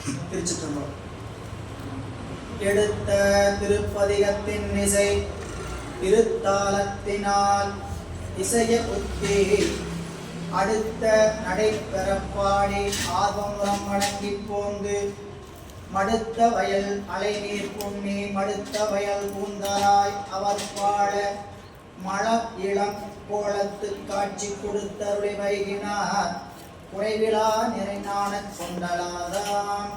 திருச்சிற்றம்பலம். எடுத்த திருப்பதிகத்தின் இசை திருத்தாளத்தினால் இசைய புத்தி அடுத்த நடைபெறப்பாடி ஆர்வமுறம் வணங்கி போந்து மடுத்த வயல் அலை நீர் பொன்னி மடுத்த வயல் பூந்தராய் அவர் பாட மழ இளம் கோலத்து காட்சி கொடுத்தருளை வைகினார் குறைவிலா நிறைஞான கொண்டலாதாம்.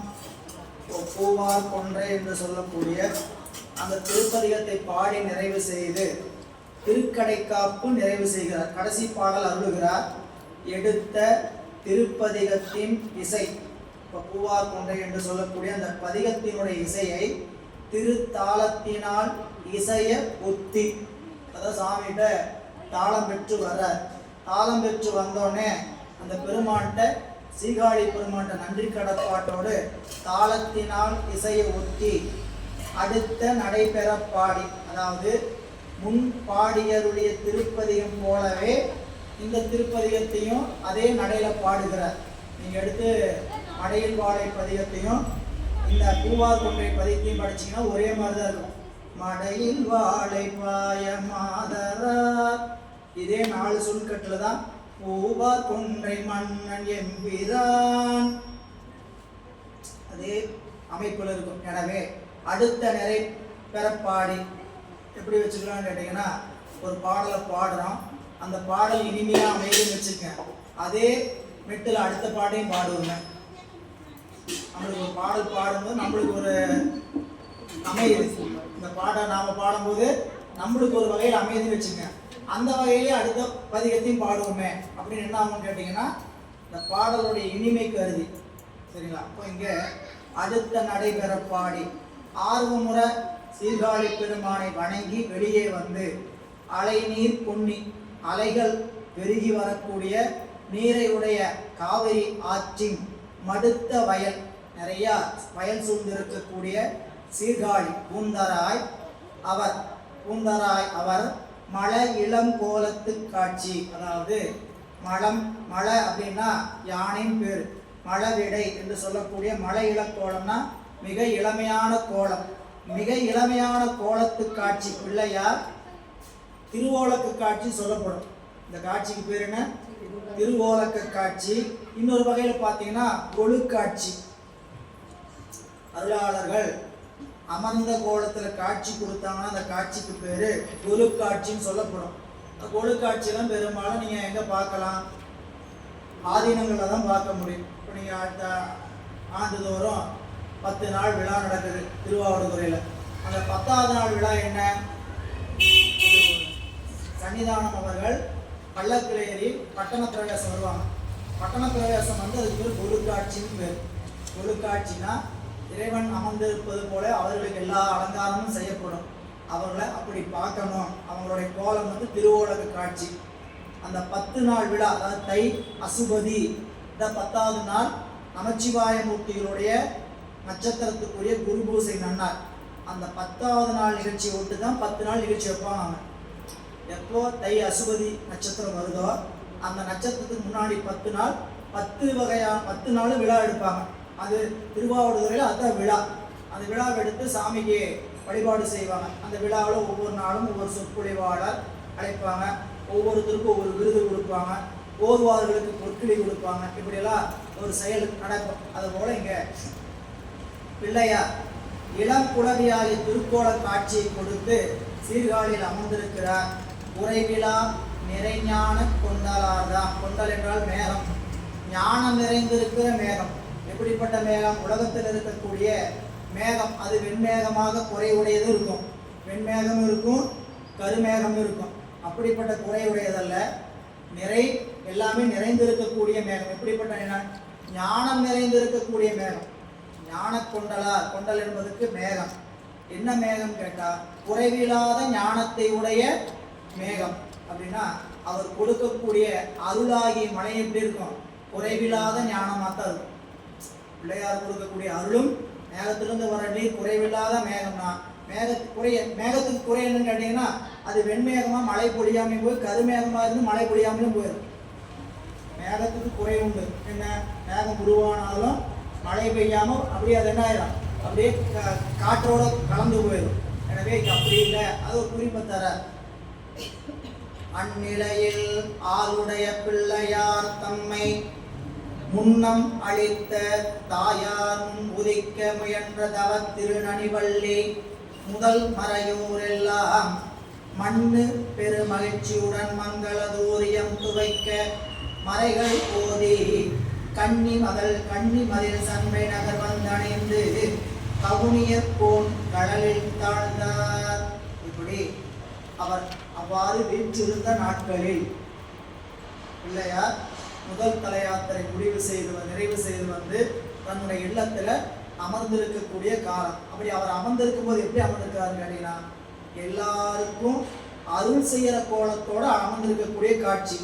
பூவார் கொன்றை என்று சொல்லக்கூடிய அந்த திருப்பதிகத்தை பாடி நிறைவு செய்து திருக்கடைக்காப்பு நிறைவு செய்கிறார். கடைசி பாடல் அருளுகிறார். எடுத்த திருப்பதிகத்தின் இசை, இப்போ பூவார் கொன்றை என்று சொல்லக்கூடிய அந்த பதிகத்தினுடைய இசையை திருத்தாளத்தினால் இசைய ஒத்தி, அதாவது சாமிகிட்ட தாளம் பெற்று வர்றார். தாளம் பெற்று வந்தோடனே அந்த பெருமான்கிட்ட சீகாழி பெருமான்கிட்ட நன்றி கடப்பாட்டோடு தாளத்தினால் இசையை ஒத்தி அடுத்த நடைபெற பாடி, அதாவது முன் பாடியருடைய திருப்பதிகம் போலவே இந்த திருப்பதிகத்தையும் அதே நடையில பாடுகிறார். நீங்க எடுத்து மடையில் வாழை பதிகத்தையும் இந்த பூவார் கொன்றை பதிகத்தையும் படிச்சீங்கன்னா ஒரே மாதிரி தான் இருக்கும். மடையில் வாழை பாய மாதரார், இதே 4 சொல்கட்டுல தான் பூவார் கொன்றை மன்னன் எம்பிரான், அதே அமைப்புல இருக்கும். எனவே அடுத்த நிறை பெறப்பாடி எப்படி வச்சுக்கலாம்னு கேட்டீங்கன்னா, ஒரு பாடலை பாடுறோம், அந்த பாடல் இனிமையா அமைதுன்னு வச்சுக்கேன், அதே மெட்டில் அடுத்த பாட்டையும் பாடுவோங்க. நம்மளுக்கு ஒரு பாடல் பாடும்போது நம்மளுக்கு ஒரு அமையுது, இந்த பாட்டை நாம பாடும்போது நம்மளுக்கு ஒரு வகையில் அமையுதுன்னு வச்சுங்க, அந்த வகையிலே அடுத்த பதிகத்தையும் பாடுவோமே அப்படின்னு என்ன ஆகும்னு கேட்டீங்கன்னா, இந்த பாடலுடைய இனிமை கருதி, சரிங்களா? அப்போ இங்க அடுத்த நடைபெற பாடி ஆர்வமுறை சீர்காழி பெருமானை வணங்கி வெளியே வந்து அலை நீர் பொன்னி, அலைகள் பெருகி வரக்கூடிய நீரை உடைய காவிரி ஆற்றின் மடுத்த வயல், நிறைய வயல் சூழ்ந்திருக்கக்கூடிய சீர்காழி பூந்தராய் அவர் மழை இளம் கோலத்து காட்சி, அதாவது மழை அப்படின்னா யானையின் பேர், மழை விடை என்று சொல்லக்கூடிய மழை இளக்கோலம்னா மிக இளமையான கோலம், மிக இளமையான கோலத்து காட்சி பிள்ளையார் திருவோலக்கு காட்சி சொல்லப்படும். இந்த காட்சிக்கு பேர் என்ன? திருவோலக்கு காட்சி. இன்னொரு வகையில் பார்த்தீங்கன்னா கொழுக்காட்சி. அருளாளர்கள் அமர்ந்த கோலத்தில் காட்சி கொடுத்தாங்கன்னா அந்த காட்சிக்கு பேர் கொழுக்காட்சின்னு சொல்லப்படும். கொழுக்காட்சியெல்லாம் பெரும்பாலும் நீங்கள் எங்கே பார்க்கலாம்? ஆதீனங்களில் தான் பார்க்க முடியும். இப்போ நீங்கள் அடுத்த ஆண்டுதோறும் 10 நாள் விழா நடக்குது திருவாவடுதுறையில். அந்த 10வது நாள் விழா என்ன? சன்னிதானம் அவர்கள் பல்லக்கில் ஏறி பட்டண பிரவேசம் வருவாங்க. பட்டண பிரவேசம் வந்து அதுக்கு பேர் கொழுக்காட்சின்னு பேர். கொழுக்காட்சினா இறைவன் அமர்ந்திருப்பது போல அவர்களுக்கு எல்லா அலங்காரமும் செய்யப்படும். அவர்களை அப்படி பார்க்கணும். அவங்களுடைய கோலம் வந்து திருவோலக காட்சி. அந்த 10 நாள் விழா, அதாவது தை அசுபதி, இந்த 10வது நாள் நமச்சிவாய மூர்த்திகளுடைய நட்சத்திரத்துக்குரிய குரு பூசை நன்னார். அந்த 10வது நாள் நிகழ்ச்சி விட்டு தான் 10 நாள் நிகழ்ச்சி வைப்பாங்க. எப்போ தை அசுபதி நட்சத்திரம் வருதோ அந்த நட்சத்திரத்துக்கு முன்னாடி 10 நாள் 10 நாள் விழா எடுப்பாங்க. அது திருவாவடுதுறையில் அதுதான் விழா. அந்த விழாவை எடுத்து சாமிக்கு வழிபாடு செய்வாங்க. அந்த விழாவில் ஒவ்வொரு நாளும் ஒவ்வொரு சொற்பொழிவாளர் அழைப்பாங்க, ஒவ்வொருத்தருக்கும் ஒவ்வொரு விருது கொடுப்பாங்க, ஓர்வார்களுக்கு பொற்கிளி கொடுப்பாங்க. இப்படியெல்லாம் ஒரு செயல் நடக்கும். அதுபோல இங்கே பிள்ளையார் இளம் குளவியாகிய திருக்கோல காட்சியை கொடுத்து சீர்காழியில் அமர்ந்திருக்கிறார். உறைவிழா நிறைஞான கொண்டலார்தான். கொண்டல் என்றால் மேகம், ஞானம் நிறைந்திருக்கிற மேகம். எப்படிப்பட்ட மேகம்? உலகத்தில் இருக்கக்கூடிய மேகம் அது வெண்மேகமாக குறைவுடையது இருக்கும், வெண்மேகம் இருக்கும், கருமேகம் இருக்கும். அப்படிப்பட்ட குறைவுடையதல்ல, எல்லாமே நிறைந்திருக்கக்கூடிய மேகம். எப்படிப்பட்ட ஞானம் நிறைந்திருக்கக்கூடிய மேகம். ஞான கொண்டலார், கொண்டல் என்பதற்கு மேகம். என்ன மேகம் கேட்டா குறைவில்லாத ஞானத்தை உடைய மேகம். அப்படின்னா அவர் கொடுக்கக்கூடிய அருளாகி மழை எப்படி இருக்கும்? குறைவில்லாத ஞானமாக தான் இருக்கும். பிள்ளையார் கொடுக்கக்கூடிய அருளும் மேகத்திலிருந்து வர நீர் குறைவில்லாத மேகம்னா, மேகத்துக்கு குறை என்னன்னு கேட்டீங்கன்னா, அது வெண்மேகமாக மழை பொழியாமையும் போய் கருமேகமாக இருந்து மழை பொழியாமலும் போயிடும். மேகத்துக்கு குறை உண்டு. என்ன? மேகம் உருவானாலும் மழை பெய்யாமல் அப்படியே அது என்ன ஆயிடும், அப்படியே காற்றோட கலந்து போயிடும். எனவே அப்படி இல்லை, அது ஒரு குறிப்பை தர. அந்நிலையில் ஆளுடைய பிள்ளையார் தம்மை முன்னம் அளித்த தாயார் முன் உதிக்க முயன்ற தவ திருநனிவள்ளி முதல் மறையோரெல்லாம் மண்ணு பெரு மகிழ்ச்சியுடன் மங்கள தூரியம் துவைக்க மறைகள் ஓதி கன்னி மதில் சன்மை நகர் வந்தணைந்து கவுனியர் போன் கடலில் தாழ்ந்தார். இப்படி அவர் அவ்வாறு வீற்றிருந்த நாட்களில் பிள்ளையார் முதல் தல யாத்திரை நிறைவு செய்து வந்து தன்னுடைய இல்லத்துல அமர்ந்திருக்கக்கூடிய காலம். அப்படி அவர் அமர்ந்திருக்கும் போது எப்படி அமர்ந்திருக்காரு அப்படின்னா, எல்லாருக்கும் அருள் செய்யற கோலத்தோட அமர்ந்திருக்கக்கூடிய காட்சி.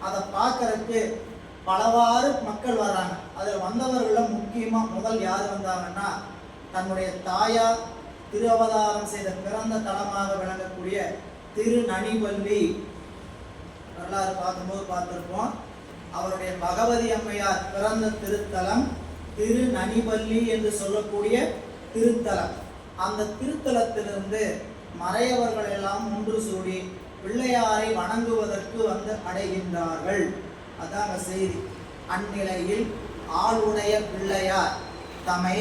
அதை பார்க்கறதுக்கு பலவாறு மக்கள் வர்றாங்க. அதில் வந்தவர்கள முக்கியமா முதல் யார் வந்தாங்கன்னா, தன்னுடைய தாயார் திரு அவதாரம் செய்த பிறந்த தலமாக விளங்கக்கூடிய திருநனிவள்ளி வரலாறு பார்க்கும்போது பார்த்திருப்போம். அவருடைய பகவதி அம்மையார் பிறந்த திருத்தலம் திருநனிவள்ளி என்று சொல்லக்கூடிய திருத்தலம். அந்த திருத்தலத்திலிருந்து மறையவர்கள் எல்லாம் ஒன்று சூடி பிள்ளையாரை வணங்குவதற்கு வந்து அடைகின்றார்கள். அதாங்க செய்தி. அந்நிலையில் ஆளுடைய பிள்ளையார் தம்மை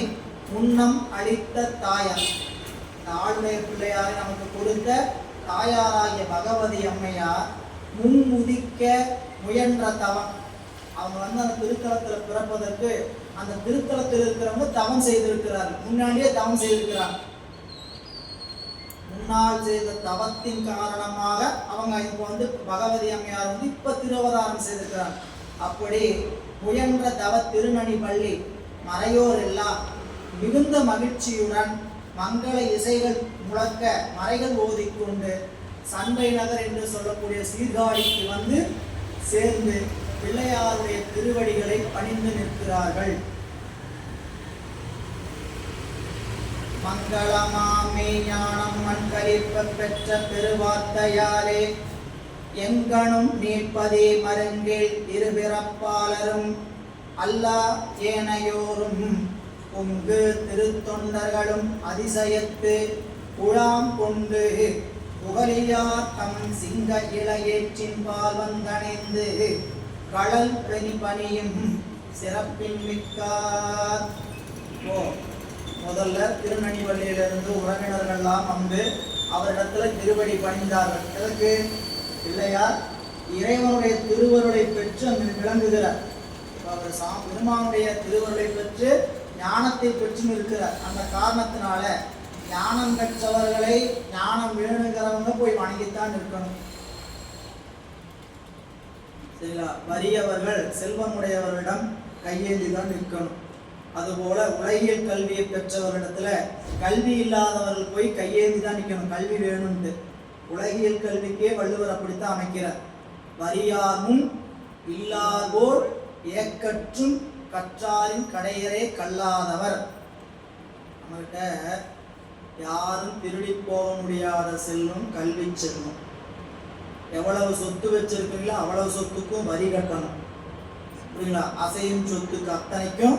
முன்னம் அளித்த தாயார், இந்த ஆளுடைய பிள்ளையாரை நமக்கு கொடுத்த தாயாராகிய பகவதி அம்மையார் முன்முதிக்க முயன்ற தவம். அவங்க வந்து அந்த திருத்தலத்தில் பிறப்பதற்கு அந்த திருத்தலத்தில் இருக்கிறவங்க தவம் செய்திருக்கிறார்கள். முன்னாடியே தவம் செய்திருக்கிறாங்க. முன்னால் செய்த தவத்தின் காரணமாக அவங்க இப்போ வந்து பகவதி அம்மையார் வந்து இப்ப திருவதாரம் செய்திருக்கிறாங்க. அப்படி முயன்ற தவ திருநனிவள்ளி மறையோர் எல்லாம் மிகுந்த மகிழ்ச்சியுடன் மங்கள இசைகள் முழக்க மறைகள் ஓதிக்கொண்டு சண்பை நகர் என்று சொல்லக்கூடிய சீர்காழிக்கு வந்து சேர்ந்து பிள்ளையாருடைய திருவடிகளை பணிந்து நிற்கிறார்கள். மங்களமாமே ஞானம் மண்கலிப்ப பெற்ற பெருவார்த்தையாலே எங்கனும் நீட்பதே மருங்கில் இருபிறப்பாளரும் அல்லா ஏனையோரும் பொங்கு திருத்தொண்டர்களும் அதிசயத்து உழாம் கொண்டு புகழியார் தம் சிங்க இளையேற்றின் பால் வந்தணைந்து கடல் பணியும் சிறப்பின் மிக்கார். முதல்ல திருநனிவள்ளியிலிருந்து உறவினர்கள்லாம் வந்து அவரிடத்துல திருவடி பணிந்தார்கள். எதற்கு? பிள்ளையார் இறைவனுடைய திருவருளை பெற்று அங்கு விளங்குகிறார். அவர் பெருமானுடைய திருவருளை பெற்று ஞானத்தை பெற்று இருக்கிறார். அந்த காரணத்தினால ஞானம் பெற்றவர்களை ஞானம் வேணுங்கிறவங்க போய் வணங்கித்தான் இருக்கணும். சரிங்களா? வறியவர்கள் செல்வமுடையவர்களிடம் கையேந்தி தான் நிற்கணும். அதுபோல உலகியல் கல்வியை பெற்றவர்களிடத்துல கல்வி இல்லாதவர்கள் போய் கையேந்தி தான் நிற்கணும், கல்வி வேணும்ட்டு. உலகியல் கல்விக்கே வள்ளுவர் அப்படித்தான் அமைக்கிறார். வறியாரும் இல்லாதோர் ஏக்கற்றும் கற்றாரின் கடையரே கல்லாதவர். நம்மகிட்ட யாரும் திருடி போக முடியாத செல்வம் கல்வி செல்வம். எவ்வளவு சொத்து வச்சிருக்கீங்களோ அவ்வளவு சொத்துக்கும் வரி கட்டணும். புரியுங்களா? அசையும் சொத்துக்கு அத்தனைக்கும்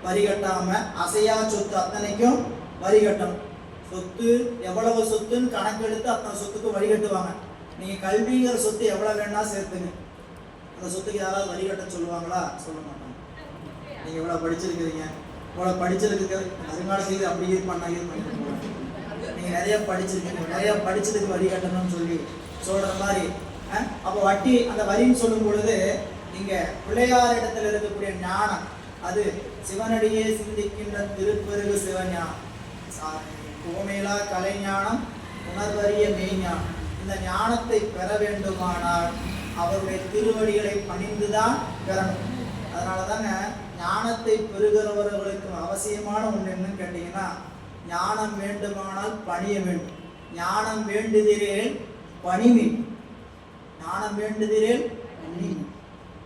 வரி கட்டாம அசையா சொத்து அத்தனைக்கும் வரி கட்டணும். சொத்து எவ்வளவு சொத்துன்னு கணக்கெடுத்து அத்தனை சொத்துக்கு வரி கட்டுவாங்க. நீங்க கல்விங்கிற சொத்து எவ்வளவு வேணா சேர்த்துங்க, அந்த சொத்துக்கு யாராவது வரி கட்ட சொல்லுவாங்களா? சொல்ல மாட்டாங்க. நீங்க எவ்வளவு படிச்சிருக்கிறீங்க, இவ்வளவு படிச்சிருக்கு வருங்கால செய்து அப்படி இது பண்ணாங்க, இது பண்ணிட்டு போறாங்க. நீங்க நிறைய படிச்சிருக்கீங்க, நிறைய படிச்சதுக்கு வரி கட்டணும்னு சொல்லி சொல்ற மாதிரி. அப்போ வட்டி அந்த வரின்னு சொல்லும் பொழுது இங்க பிள்ளையார் இடத்துல இருக்கக்கூடிய ஞானம், அது சிவனடியே சிந்திக்கின்ற திருப்பெருகு சிவஞானம், கோமேலா கலைஞானம், உணர்வறிய மெய்ஞானம். இந்த ஞானத்தை பெற வேண்டுமானால் அவருடைய திருவடிகளை பணிந்துதான் பெறணும். அதனாலதாங்க ஞானத்தை பெறுகிறவர்களுக்கு அவசியமான ஒன்று என்னன்னு கேட்டீங்கன்னா, ஞானம் வேண்டுமானால் பணிய வேண்டும். ஞானம் வேண்டுகிறேன் பணிமின், ஞானம் வேண்டுகிறேன் பணிமின்.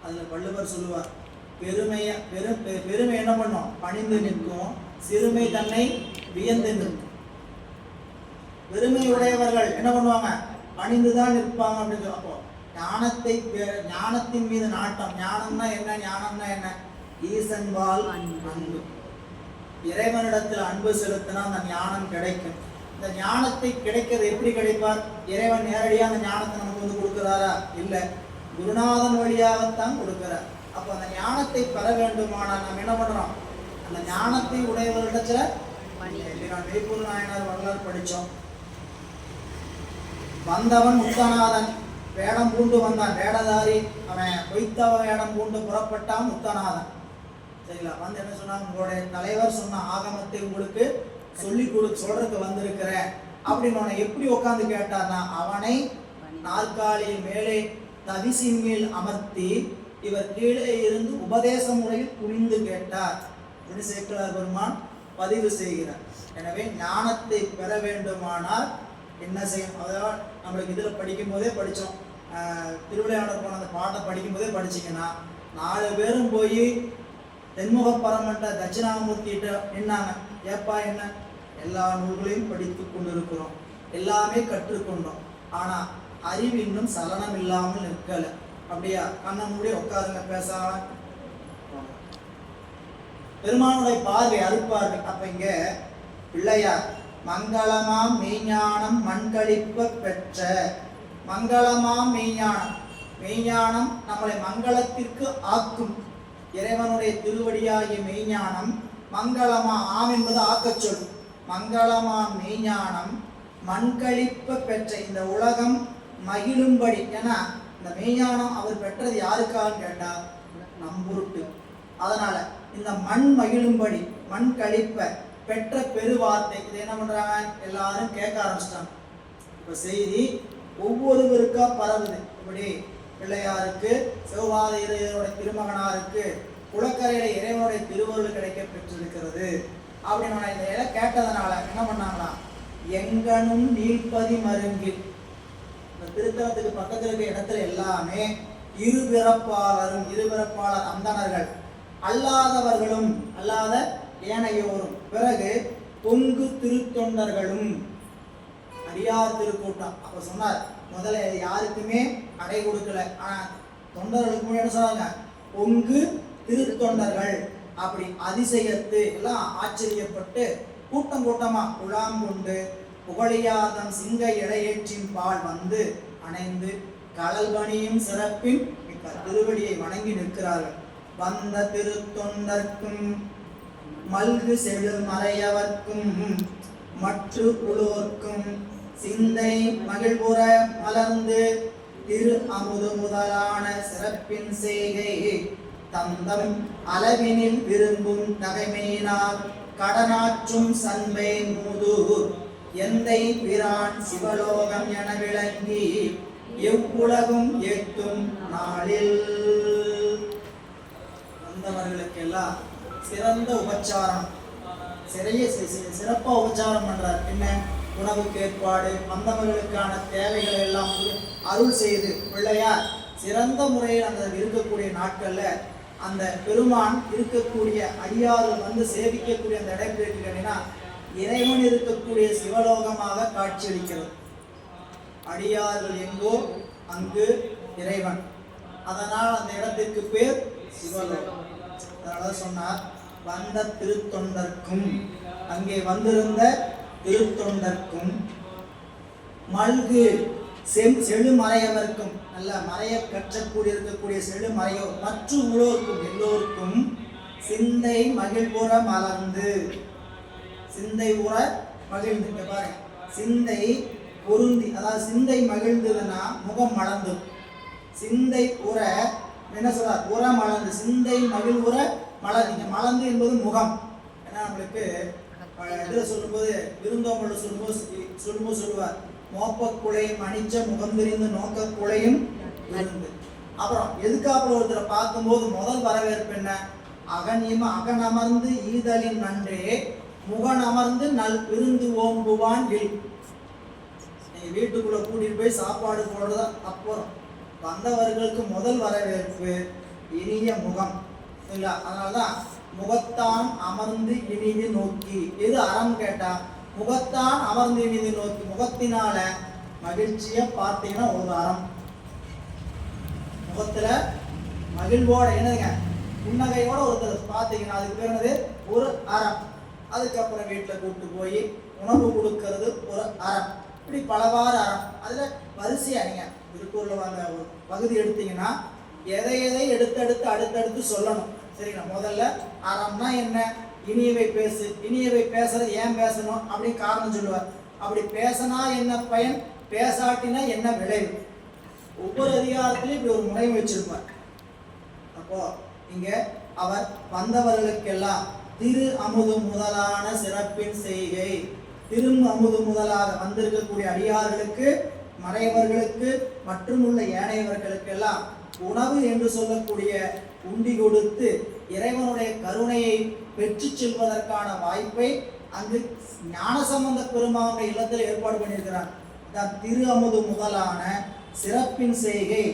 அதுல வள்ளுவர் சொல்லுவார், பெருமை என்ன பண்ணும்? பணிந்து நிற்கும். சிறுமை தன்னை வியந்து நிற்கும். பெருமையுடையவர்கள் என்ன பண்ணுவாங்க? பணிந்துதான் நிற்பாங்க அப்படின்னு. அப்போ ஞானத்தின் மீது நாட்டம். ஞானம்னா என்ன? ஞானம்னா என்ன? ஈசன்பால் அன்பு. இறைவனிடத்தில் அன்பு செலுத்தினா அந்த ஞானம் கிடைக்கும். இந்த ஞானத்தை கிடைக்கிறது எப்படி கிடைப்பார்? இறைவன் நேரடியாக அந்த ஞானத்தை நமக்கு வந்து கொடுக்கிறாரா? இல்லை, குருநாதன் வழியாகத்தான் கொடுக்கிறார். அப்போ அந்த ஞானத்தை பெற வேண்டுமானால் நம்ம என்ன பண்றோம்? அந்த ஞானத்தை உடையவர்களிடத்துல மெய்ப்பொருள் நாயனார் வரலாறு படித்தோம். வந்தவன் முத்தநாதன் வேடம் பூண்டு வந்தான், வேடதாரி அவன் பொய்த்தவ வேடம் பூண்டு புறப்பட்டான் முத்தநாதன். சரிங்களா? வந்து என்ன சொன்னாங்க? உங்களுடைய தலைவர் சொன்ன ஆகமத்தை உங்களுக்கு சொல்றதுக்கு வந்திருக்கிறேன் அப்படின்னு அவனை எப்படி உட்காந்து கேட்டார்னா, அவனை நாற்காலியில் மேலே தவிசின் மேல் அமர்த்தி இவர் கீழே இருந்து உபதேச முறையில் புரிந்து கேட்டார் என்று சேக்கிழார் பெருமான் பதிவு செய்கிறார். எனவே ஞானத்தை பெற வேண்டுமானால் என்ன செய்யணும்? அதாவது நம்மளுக்கு இதில் படிக்கும் போதே படித்தோம், திருவிளையாடல் போன அந்த பாட்டை படிக்கும் போதே படிச்சிங்கன்னா, 4 பேரும் போய் தென்முக பரமன்ட்ட தட்சிணாமூர்த்திகிட்ட நின்னாங்க. ஏப்பா என்ன எல்லா நூல்களையும் படித்து கொண்டிருக்கிறோம், எல்லாமே கற்றுக்கொண்டோம், ஆனால் அறிவு இன்னும் சலனம் இல்லாமல் நிற்கலை. அப்படியா? கண்ணை மூடி உட்காருங்க, பேசாம. பெருமானுடைய பார்வை அருட்பார்வை. அப்ப இங்க பிள்ளையார் மங்களமாம் மெய்ஞானம் மண்களிப்ப பெற்ற. மங்களமாம் மெய்ஞானம், மெய்ஞானம் நம்மளை மங்களத்திற்கு ஆக்கும். இறைவனுடைய திருவடியாகிய மெய்ஞானம் மங்களமா, ஆம் என்பது ஆக்கச் சொல். மங்களமாம் மெய்ஞானம் மண்களிப்ப பெற்ற, இந்த உலகம் மகிழும்படி. ஏன்னா இந்த மெய்ஞானம் அவர் பெற்றது யாருக்கான்னு கேட்டா நம்புருட்டு. அதனால இந்த மண் மகிழும்படி, மண் கழிப்ப பெற்ற பெருவார்த்தை. இது என்ன பண்றாங்க? எல்லாரும் கேட்க ஆரம்பிச்சிட்டாங்க. இப்ப செய்தி ஒவ்வொருவருக்கா பரவுது. இப்படி பிள்ளையாருக்கு, சிவபாத இறைவனுடைய திருமகனாருக்கு குளக்கரையில இறைவனுடைய திருவருள் கிடைக்க பெற்றிருக்கிறது அப்படின்னு இந்த கேட்டதுனால என்ன பண்ணாங்களா? எங்கனும் நீள்பதி மருங்கில், இந்த திருத்தலத்துக்கு பக்கத்தில் இருக்க இடத்துல எல்லாமே இருபிறப்பாளர் அந்தணர்கள் அல்லாதவர்களும், அல்லாத ஏனையோரும், பிறகு பொங்கு திருத்தொண்டர்களும், அடியார் திருக்கூட்டம். அப்ப சொன்னார், முதல்ல யாருக்குமே அடை கொடுக்கல, ஆனா தொண்டர்களுக்கு என்ன சொன்னாங்க? பொங்கு திருத்தொண்டர்கள். அப்படி அதிசயத்து எல்லாம் ஆச்சரியப்பட்டு கூட்டம் கூட்டமா குழாம் கொண்டு புகழியாதம் சிங்க இடையேற்றின் பால் வந்து அணைந்து கடல்பணியும் சிறப்பின் மிக்க திருவடியை வணங்கி நிற்கிறார்கள். வந்த திருத்தொண்டர்க்கும் மல்கு செழு மறையவர்க்கும் மற்ற உளோர்க்கும் சிந்தை மகிழ்வுற மலர்ந்து திரு அமுது முதலான சிறப்பின் செய்கை தந்தம் அளவினில் விரும்பும் தகைமையினால் கடனாற்றும் சண்பை மூதூர் எந்தை பிரான் சிவலோகம் என விளங்கி எவ்வுலகும் ஏற்றும் நாளில். வந்தவர்களுக்கெல்லாம் சிறந்த உபச்சாரம், சிறப்பா உபச்சாரம் பண்றார். என்ன? உணவுக்கு ஏற்பாடு, வந்தவர்களுக்கான தேவைகளை எல்லாம் அருள் செய்து பிள்ளையார் சிறந்த முறையில் அந்த இருக்கக்கூடிய நாட்கள்ல அந்த பெருமான் இருக்கக்கூடிய அடியார்கள் வந்து சேவிக்கக்கூடிய அந்த இடம் கேட்டீங்கன்னா இறைவன் இருக்கக்கூடிய சிவலோகமாக காட்சியளிக்கிறது. அடியார்கள் எங்கோ அங்கு இறைவன். அதனால் அந்த இடத்திற்கு பேர் சிவலோகம். அதனால சொன்னார், வந்த திருத்தொண்டர்க்கும், அங்கே வந்திருந்த திருத்தொண்டர்க்கும் மல்கு செழுமறையவர்க்கும், நல்ல மறைய கற்றக்கூடிய இருக்கக்கூடிய செழுமறையோ மற்ற உலோருக்கும் எல்லோருக்கும் சிந்தை மகிழ்வுற மலர்ந்து, சிந்தை உற மகிழ்ந்து. பாருங்க, சிந்தை பொருந்தி, அதாவது சிந்தை மகிழ்ந்ததுன்னா முகம் மலர்ந்து, சிந்தை உற என்ன சொல்றார்? உற மலர்ந்து, சிந்தை மகிழ்வுற மலர்ந்தீங்க. மலர்ந்து என்பது முகம். ஏன்னா நம்மளுக்கு இதில் சொல்லும்போது விருந்தோம்பல் சொல்லும்போது சொல்லுவார், மோப்பக்குலை மணிச்ச முகம் தெரிந்து நோக்கக்குலையும் விருந்து. அப்புறம் எதுக்காப்புல ஒருத்தரை பார்க்கும்போது முதல் வரவேற்பு என்ன? அகன் அமர்ந்து ஈதலின் நன்றே முகன் அமர்ந்து நல் விருந்து ஓம்புவான் இல். நீங்க வீட்டுக்குள்ள கூட்டிட்டு போய் சாப்பாடு போடுறது அப்புறம் வந்தவர்களுக்கு முதல் வரவேற்பு இனிய முகம். இல்ல, அதனாலதான் முகத்தான் அமர்ந்து இனிது நோக்கி. எது அறம் கேட்டா முகத்தான் அமர்ந்து இனிது நோக்கி. முகத்தினால மகிழ்ச்சிய பார்த்தீங்கன்னா ஒரு அறம். முகத்துல மகிழ்வோட என்னதுங்க? புன்னகையோட ஒருத்தர் பார்த்தீங்கன்னா அதுக்கு பேர் என்னது? ஒரு அறம். அதுக்கப்புறம் வீட்டில் கூப்பிட்டு போய் உணவு கொடுக்கறது ஒரு அறம். இப்படி பலவாறு அறம். அதில் வரிசையா நீங்கள் திருக்குறள் அந்த ஒரு பகுதி எடுத்தீங்கன்னா எதை எதை அடுத்தடுத்து சொல்லணும். சரிங்களா? முதல்ல அறம்னா என்ன? இனியவை பேசு. இனியவை பேசுறது ஏன் பேசணும் அப்படின்னு காரணம் சொல்லுவார். அப்படி பேசினா என்ன பயன், பேசாட்டினா என்ன விளைவு, ஒவ்வொரு அதிகாரத்திலையும் இப்படி ஒரு முறை வச்சிருப்பார். அப்போ இங்க அவர் வந்தவர்களுக்கெல்லாம் திரு அமுது முதலான சிறப்பின் செய்கை. திரு அமுது முதலாக வந்திருக்கக்கூடிய அடியார்களுக்கு, மறையவர்களுக்கு மற்றும் உள்ள ஏனையவர்களுக்கெல்லாம் உணவு என்று சொல்லக்கூடிய உண்டி கொடுத்து இறைவனுடைய கருணையை பெற்று செல்வதற்கான வாய்ப்பை அங்கு ஞானசம்பந்த பெருமானுடைய இல்லத்தில் ஏற்பாடு பண்ணியிருக்கிறார். திரு அமுது முதலான சிறப்பின் செய்கை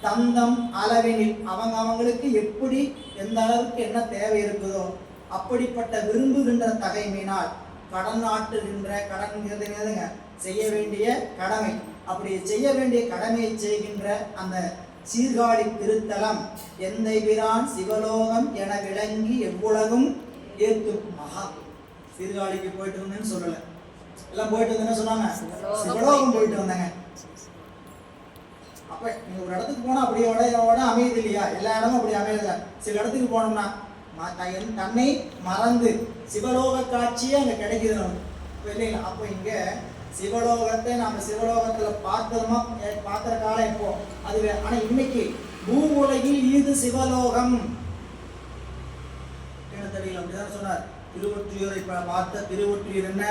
தந்தம் அளவினில் அவங்களுக்கு எப்படி எந்த அளவுக்கு என்ன தேவை இருக்குதோ அப்படிப்பட்ட விரும்புகின்ற தகைமையினால் கடன் ஆட்டுகின்ற கடன் செய்ய வேண்டிய கடமை, அப்படி செய்ய வேண்டிய கடமையை செய்கின்ற அந்த சீர்காழி திருத்தலம் எந்தை பிரான் சிவலோகம் என விளங்கி எவ்வுலகும் ஏற்கும். மகா சீர்காழிக்கு போயிட்டு வந்தேன்னு சொல்லல, எல்லாம் போயிட்டு வந்தேன்னு சொன்னாங்க, சிவலோகம் போயிட்டு வந்தாங்க. அப்ப நீங்க ஒரு இடத்துக்கு போனா அப்படியோட அமையுது இல்லையா? எல்லா இடமும் அப்படி அமையல. சில இடத்துக்கு போனோம்னா தன்னை மறந்து சிவலோக காட்சியே அங்க கிடைக்குது நமக்கு இல்லைங்களா? அப்போ இங்க சிவலோகத்தை நாம சிவலோகத்துல பார்க்கிற காலம் இப்போ அதுவே. ஆனா இன்னைக்கு பூவுலகில் இது சிவலோகம் என்ன தெரியல, அப்படிதான் சொன்னார். திருவொற்றியூரை பார்த்த திருவொற்றியூர் என்ன?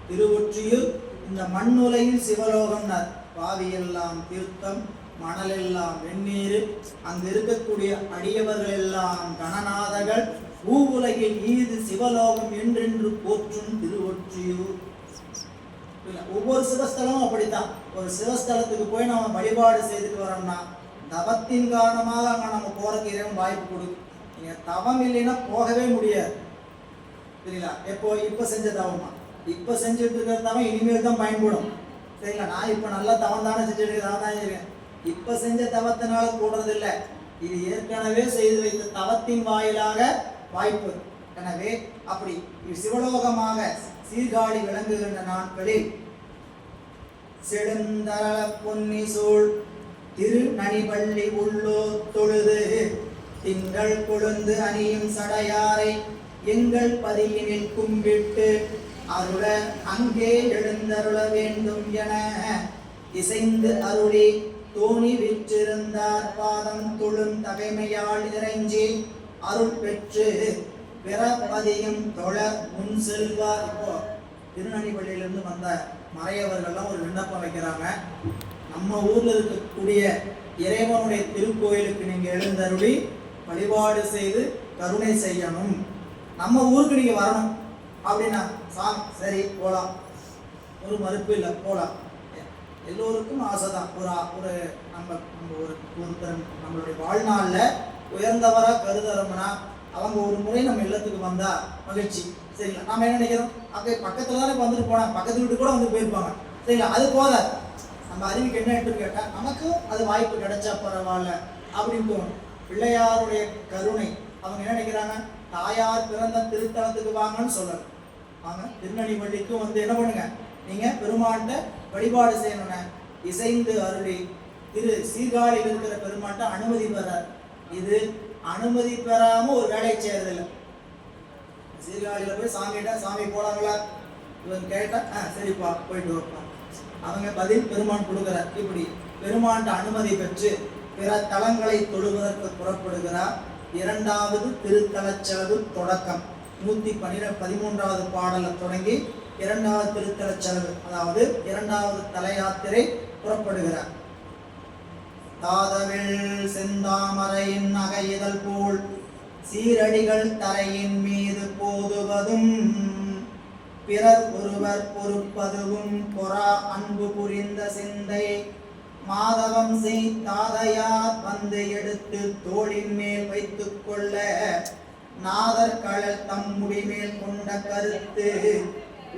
திருவொற்றியூர் இந்த மண்ணுலகில் சிவலோகம்னார். பாவியெல்லாம் தீர்த்தம், மணலெல்லாம் வெந்நீர், அங்கு இருக்கக்கூடிய அடியவர்கள் எல்லாம் கணநாதர்கள், பூவுலகில் ஈது சிவலோகம் என்றென்று போற்றும் திருவொற்றியூர். ஒவ்வொரு சிவஸ்தலமும் அப்படித்தான். ஒரு சிவஸ்தலத்துக்கு போய் நம்ம வழிபாடு செய்துட்டு வரோம்னா தவத்தின் காரணமாக அங்கே நம்ம போறதுக்கு இறைவன் வாய்ப்பு கொடுக்கும். நீங்க தவம் இல்லைன்னா போகவே முடியாது. சரிங்களா? இப்ப செஞ்ச தவமா இப்ப செஞ்சுட்டு இருக்கிற தவம் இனிமேல் தான் பயன்படும். சரிங்களா? நான் இப்ப நல்லா தவம் தானே செஞ்சுட்டு இருக்கேன். இப்ப செஞ்ச தவத்தினால கூடுறது இல்லை, இது ஏற்கனவே செய்து வைத்த தவத்தின் வாயிலாக வாய்ப்பு. எனவே அப்படி சிவலோகமாக சீர்காழி விளங்குகின்ற நாட்களில் செடுந்தரள பொன்னி சூழ் திரு நனிபள்ளி உள்ளோ தொழுது திங்கள் கொழுந்து அணியும் சடையாரை எங்கள் பதியினில் கும்பிட்டு அருள அங்கே எழுந்தருள வேண்டும் என இசைந்து அருளி தோணி விற்றிருந்தார் பாதம் தொழும் தகைமையால் இறைஞ்சி அருள் பெற்று பிறப்பதியும் தொழ முன் செல்வார். இப்போ திருநனிப்பள்ளியிலிருந்து வந்த மறையவர்கள்லாம் ஒரு விண்ணப்பம் வைக்கிறாங்க. நம்ம ஊர்ல இருக்கக்கூடிய இறைவனுடைய திருக்கோயிலுக்கு நீங்க எழுந்தருளி வழிபாடு செய்து கருணை செய்யணும், நம்ம ஊருக்கு நீங்க வரணும் அப்படின்னா சாமி சரி போகலாம், ஒரு மறுப்பு இல்லை, போகலாம். எல்லோருக்கும் ஆசைதான். ஒரு நம்ம ஒருத்தர் நம்மளுடைய வாழ்நாளில் உயர்ந்தவராக கருதுறோம்னா அவங்க ஒரு முறை நம்ம இல்லத்துக்கு வந்தா மகிழ்ச்சி. சரிங்களா? நம்ம என்ன நினைக்கிறோம், அங்கே பக்கத்துல தானே வந்துட்டு போனாங்க, பக்கத்து வீட்டு கூட வந்து போயிருப்பாங்க. சரிங்களா? அது போதாது. நம்ம அறிவுக்கு என்ன எடுத்து கேட்டால் நமக்கும் அது வாய்ப்பு கிடைச்சா பரவாயில்ல அப்படின்னு தோணும். பிள்ளையாருடைய கருணை. அவங்க என்ன நினைக்கிறாங்க, தாயார் பிறந்த திருத்தலத்துக்கு வாங்கன்னு சொல்லணும். வாங்க திருநனிப்பள்ளிக்கும் வந்து என்ன பண்ணுங்க, நீங்க பெருமாண்ட வழிபாடு செய்யணும்னு இசைந்து அருளி சீர்காழியில் இருக்கிற பெருமாண்ட அனுமதி பெறார். இது அனுமதி பெறாம ஒரு வேலையை செய்யறதில்லை. சீர்காழியில போய் சாமி போலாங்களா இவன் கேட்டா சரிப்பா போயிட்டு வைப்பான். அவங்க பதில் பெருமான் கொடுக்கிறார். இப்படி பெருமாண்ட அனுமதி பெற்று பிற தலங்களை தொழுவதற்கு புறப்படுகிறார். இரண்டாவது திருத்தல செலவு தொடக்கம் 113வது பாடல தொடங்கி இரண்டாவது திருத்தல செலவு, அதாவது இரண்டாவது தல யாத்திரை புறப்படுகிறார். தாதவில் செந்தாமரையின் நகையிதழ் போல் சீரடிகள் தரையின் மீது போதுவதும் பிறர் ஒருவர் பொறுப்பதுவும் பொறா அன்பு புரிந்த சிந்தை மாதவம் செய் தாதையார் வந்து எடுத்து தோளின் மேல் வைத்துக் கொள்ள நாதர் கடல் தம்முடி மேல் கொண்ட கருத்து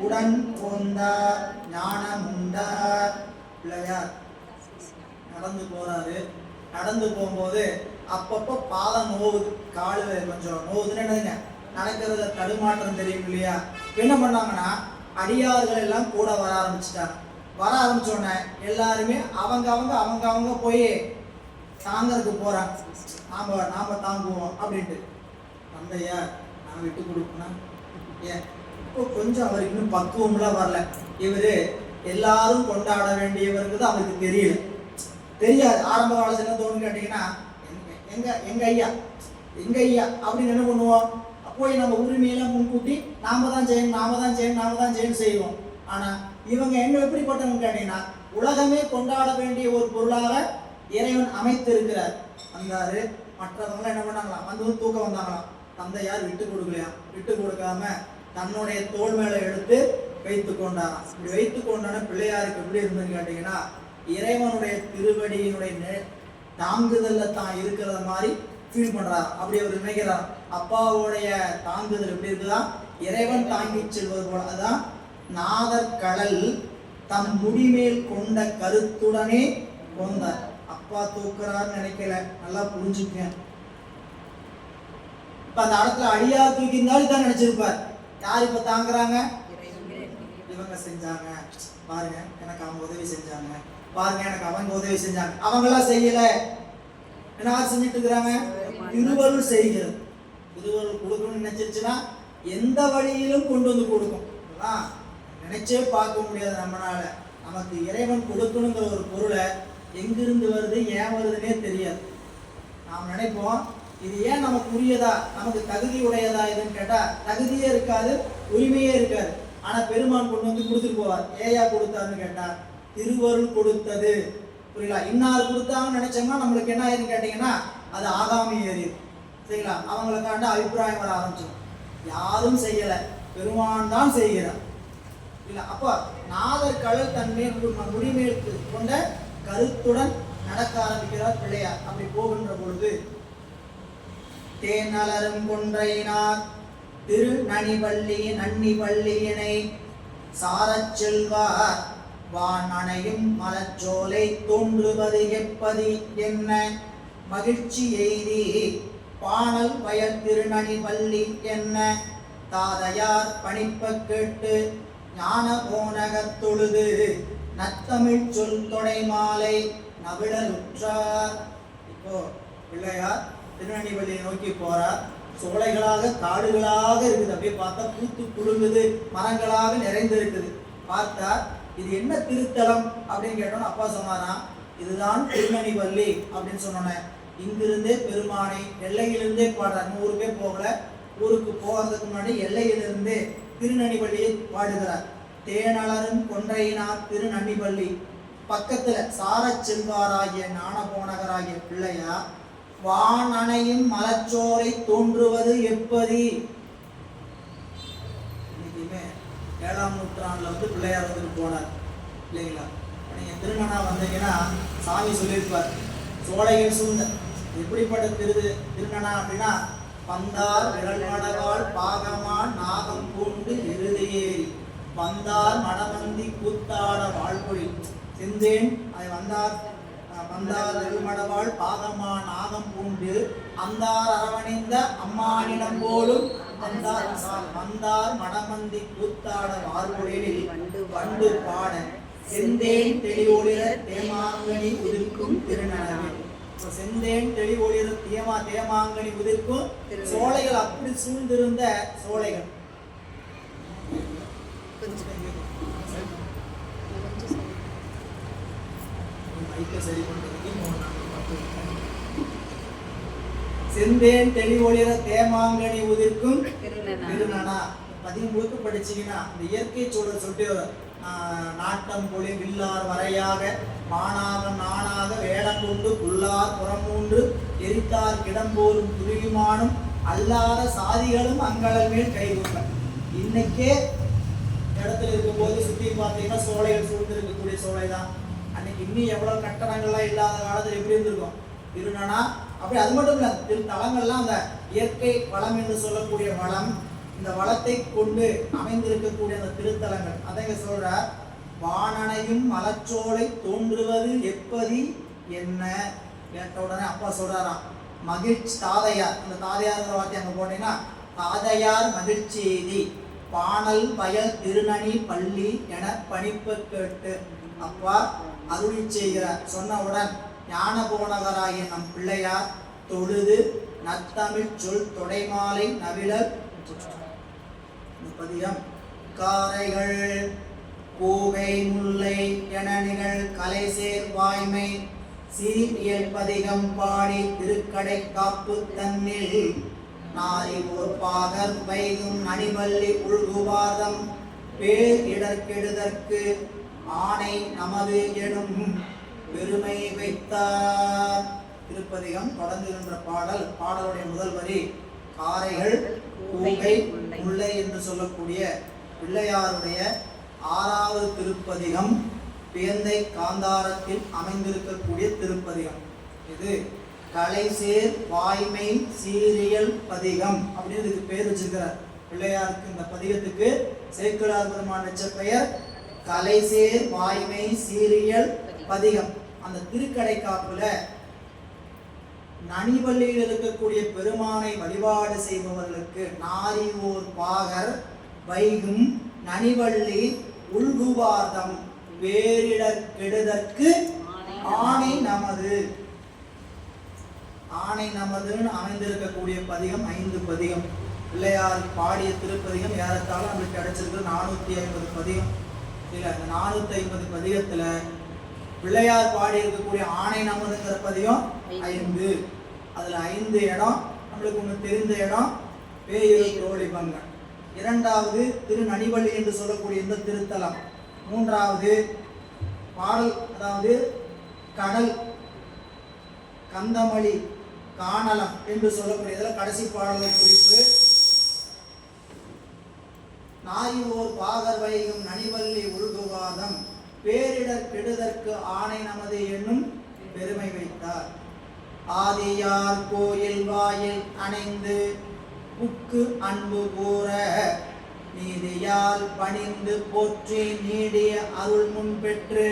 உடன் போந்தார் ஞானமுண்டார். பிள்ளையார் நடந்து போறாரு. நடந்து போகும்போது அப்பப்போ பாதம் நோவுது, காலு கொஞ்சம் நோவுதுன்னு என்னதுங்க, நடக்கிறதுல தடுமாற்றம் தெரியும் இல்லையா. என்ன பண்ணாங்கன்னா அடியார்கள் எல்லாம் கூட வர ஆரம்பிச்சுட்டாங்க. வர ஆரம்பிச்சோடனே எல்லாருமே அவங்க போய் தாங்கிறதுக்கு போறாங்க. நாம தாங்குவோம் அப்படின்ட்டு. தந்தையா நான் விட்டு கொடுக்கணும். ஏன் இப்போ கொஞ்சம் அவர் இன்னும் பக்குவம்லாம் வரல. இவரு எல்லாரும் கொண்டாட வேண்டியவருக்கு அவருக்கு தெரியாது. ஆரம்ப காலத்துல என்ன தோணுன்னு கேட்டீங்கன்னா, எங்க ஐயா அப்படின்னு என்ன பண்ணுவோம், போய் நம்ம உரிமையெல்லாம் முன்கூட்டி நாம தான் செய்யணும் செய்வோம். ஆனா இவங்க எங்க எப்படிப்பட்டவங்க கேட்டீங்கன்னா, உலகமே கொண்டாட வேண்டிய ஒரு பொருளாக இறைவன் அமைத்திருக்கிறார். வந்தாரு, மற்றவங்க என்ன பண்ணாங்களாம், வந்து தூக்க வந்தாங்களாம். தந்தையார் விட்டு கொடுக்கலையா, விட்டு கொடுக்காம தன்னுடைய தோள் மேல எடுத்து வைத்து கொண்டாராம். இப்படி வைத்து கொண்டான பிள்ளையாருக்கு எப்படி இருந்ததுன்னு கேட்டீங்கன்னா, இறைவனுடைய திருவடியினுடைய தாங்குதல்ல தான் இருக்கிற மாதிரி ஃபீல் பண்றார். அப்படி அவர் நினைக்கிறார். அப்பாவுடைய தாங்குதல் எப்படி இருக்குதா, இறைவன் தாங்கி செல்வது போல. அதான் நாதர் கடல் தம் முடிமேல் கொண்ட கருத்துடனே கொண்டார். அப்பா தூக்குறாருன்னு நினைக்கல, நல்லா புரிஞ்சுக்கேன். இப்ப அந்த இடத்துல அடியார் தூக்கி இருந்தாலும் தான் நினைச்சிருப்பார். யார் இப்ப தாங்குறாங்க, இவங்க செஞ்சாங்க பாருங்க, எனக்கு அவங்க உதவி செஞ்சாங்க, பாருங்க எனக்கு அவங்க உதவி செஞ்சாங்க. அவங்களாம் செய்யல, என்ன செஞ்சுட்டு இருக்கிறாங்க, திருவருள் செய்கிறது. திருவருள் கொடுக்கணும்னு நினைச்சிருச்சுன்னா எந்த வழியிலும் கொண்டு வந்து கொடுக்கும். நினைச்சே பார்க்க முடியாது நம்மளால. நமக்கு இறைவன் கொடுக்கணுங்கிற ஒரு பொருளை எங்கிருந்து வருது, ஏன் வருதுன்னே தெரியாது. நாம் நினைப்போம் இது ஏன் நமக்கு உரியதா, நமக்கு தகுதி உடையதா இதுன்னு கேட்டா தகுதியே இருக்காது, உரிமையே இருக்காது. ஆனா பெருமான் கொண்டு வந்து கொடுத்துட்டு போவார். ஏயா கொடுத்தாருன்னு கேட்டா திருவருள் கொடுத்தது. புரியல, இன்னார் கொடுத்தாங்கன்னு நினைச்சோம்னா நம்மளுக்கு என்ன ஆயிருன்னு கேட்டீங்கன்னா அது ஆகாமி ஏறியது. சரிங்களா, அவங்களுக்காண்ட அபிப்பிராயம் வர ஆரம்பிச்சோம். யாரும் செய்யல, பெருமான் தான் செய்கிறார். இல்ல, அப்ப நாதர் கடல் தன்மேல் முடிமேற்கு கொண்ட கருத்துடன் நடக்க ஆரம்பிக்கிறார் பிள்ளையார். அப்படி போகின்ற பொழுது தேனலரும் கொன்றையினார் திரு நன்னி பள்ளியினை சாரச் செல்வார் வான் அணையும் மலச்சோலை தோன்றுவது எப்பதி என்ன மகிழ்ச்சி எய்தி பாணல் வயல் திருநனி பள்ளி என்ன தாதையார் பணிப்ப கேட்டு ஞான போனகத் தொழுது நத்தமிழ் சொல் தொடை மாலை நவிழலுற்றார். இப்போ பிள்ளையார் திருநெல்வேலியை நோக்கி போறார். சோலைகளாக காடுகளாக இருக்குது. அப்படியே பார்த்தா பூத்து குலுங்குது, மரங்களாக நிறைந்து இருக்குது. பார்த்தா இது என்ன திருத்தலம் அப்படின்னு கேட்டோம். அப்பா சொன்னாராம், இதுதான் திருநெல்வேலி அப்படின்னு சொன்னோன்னே இங்கிருந்தே பெருமானை எல்லையிலிருந்தே பாடுறார். ஊருக்கே போகல, ஊருக்கு போகிறதுக்கு முன்னாடி எல்லையிலிருந்தே திருநெல்வேலியை பாடுகிறார். தேனலரும் கொன்றையினார் திருநெல்வேலி பக்கத்துல சாரச் செல்வாராகிய ஞானபோனகராகிய பிள்ளையார் வான் அணையும் மலச்சோரை தோன்றுவது எப்படி. இன்னைக்குமே 7ஆம் நூற்றாண்டுல வந்து பிள்ளையார் வந்துட்டு போனார் இல்லைங்களா. நீங்க திருநனா வந்தீங்கன்னா சாமி சொல்லியிருப்பார், சோலைகள் சூழ்ந்த எப்படிப்பட்ட திருநனா அப்படின்னா, பந்தார் விரல்மடவாள் பாகமான் நாகம் பூண்டு இறுதியேறி வந்தார் மடமந்தி கூத்தாட வாழ்பொழி செந்தேன். அதை வந்தார் விரல்மடவாள் பாகமான் நாகம் பூண்டு அந்தார் அரவணிந்த அம்மானிடம் போலும் வந்தார் மடமந்தி கூத்தாட வாழ்பொழிலில் வண்டு பாட செந்தேன் தெளிவொளிர தேமாங்கனி உதிர்க்கும் திருநனவே. செந்தேன் தெளிவொளிர தேமாங்கனி உதிர்க்கும் சோலைகள், அப்படி சூழ்ந்திருந்த சோலைகள். செந்தேன் தெளிவொளிர தேமாங்கனி உதிர்க்கும் திருநனா. பதிவு முழுக்க படிச்சீங்கன்னா இந்த இயற்கை சூழல் சொல்லிட்டு நாட்டம் பொழி வில்லார் வரையாக மானாகம் நானாக வேடம் கொண்டு புல்லார் புறமூன்று எரித்தார் கிடம்போலும் துருவிமானும் அல்லாத சாதிகளும் அங்களல் மேல் கைகூட்ட. இன்னைக்கே இடத்துல இருக்கும்போது சுற்றி பார்த்தீங்கன்னா சோலைகள் சூழ்ந்து இருக்கக்கூடிய சோலை தான். அன்னைக்கு இன்னும் எவ்வளவு கட்டடங்கள்லாம் இல்லாத காலத்தில் எப்படி இருந்திருக்கும் திருநனா. அப்படி அது மட்டும் இல்லை, திருத்தலங்கள்லாம் அந்த இயற்கை வளம் என்று சொல்லக்கூடிய வளம், இந்த வளத்தை கொண்டு அமைந்திருக்கக்கூடிய அந்த திருத்தலங்கள். அதை சொல்ற வானனையும் மலச்சோலை தோன்றுவது எப்படி என்ன கேட்ட உடனே அப்பா சொல்றாராம், மகிழ்ச்சி தாதையார், அந்த தாதையார் வார்த்தை அங்கே போட்டீங்கன்னா தாதையார் மகிழ்ச்செய்தி பாணல் வயல் திருநனி பள்ளி என பணிப்பு கேட்டு அப்பா அருளி செய்கிறார். சொன்னவுடன் ஞான போனகராகிய நம் பிள்ளையார் தொழுது நத்தமிழ் சொல் தொடைமாலை நவிழல் பதிகம். காரைகள் கூகை முல்லை என நிகழ் கலைசேர் வாய்மை சீரியல் பதிகம் பாடி திருக்கடை காப்பு தன்னில் நாரி போர்ப்பாகர் வைகும் நனிவள்ளி உள்குவாதம் பேர் இடர்கெடுதற்கு ஆணை நமது எனும் பெருமை வைத்தார். திருப்பதிகம் தொடங்குகின்ற பாடல். பாடலுடைய முதல் வரி காரைகள் கூகை முல்லை என்று சொல்லக்கூடிய பிள்ளையாருடைய 6வது திருப்பதிகம் பேந்தை காந்தாரத்தில் அமைந்திருக்கக்கூடிய திருப்பதிகம். இது கலைசேர் வாய்மை சீரியல் பதிகம் அப்படின்னு இதுக்கு பேர் வச்சிருக்கிறார். பிள்ளையாருக்கு இந்த பதிகத்துக்கு சேக்கிழார் பெருமான் வச்ச பெயர் கலைசேர் வாய்மை சீரியல் பதிகம். அந்த திருக்கடைக்காப்புல நனிவள்ளியில் இருக்கக்கூடிய பெருமானை வழிபாடு செய்பவர்களுக்கு நாரிவோர் பாகர் வைகும் நனிவள்ளி உள்குவாதம் வேரிடர் கெடுதற்கு ஆணை நமது. ஆணை நமதுன்னு அமைந்திருக்கக்கூடிய பதிகம் 5 பதிகம். பிள்ளையார் பாடிய திருப்பதிகம் ஏறத்தாழ நம்மளுக்கு கிடைச்சிருக்கு 450 பதிகம். இல்லை, அந்த 450 பதிகத்துல பிள்ளையார் பாடி இருக்கக்கூடிய ஆணை நமதுங்கிற பதிகம் 5. அதுல 5 இடம் நம்மளுக்கு ஒன்று தெரிந்த இடம் பேயிரு தோழிபங்க. 2வது திருநனிவள்ளி என்று சொல்லக்கூடிய இந்த திருத்தலம். 3வது பாடல், அதாவது கடல் கந்தமளி காணலம் என்று சொல்லக்கூடியதில் கடைசி பாடலை குறிப்பு நாரிவோர் பாகர் வைகும் நனிவள்ளி உள்குவாதம் பேரிடர் கெடுதற்கு ஆணை நமது என்னும் பெருமை வைத்தார். ஆதியார் கோயில் வாயில் அணைந்து புக்கு அன்பு கூற நீதியால் பணிந்து போற்றி நீடிய அருள் முன் பெற்று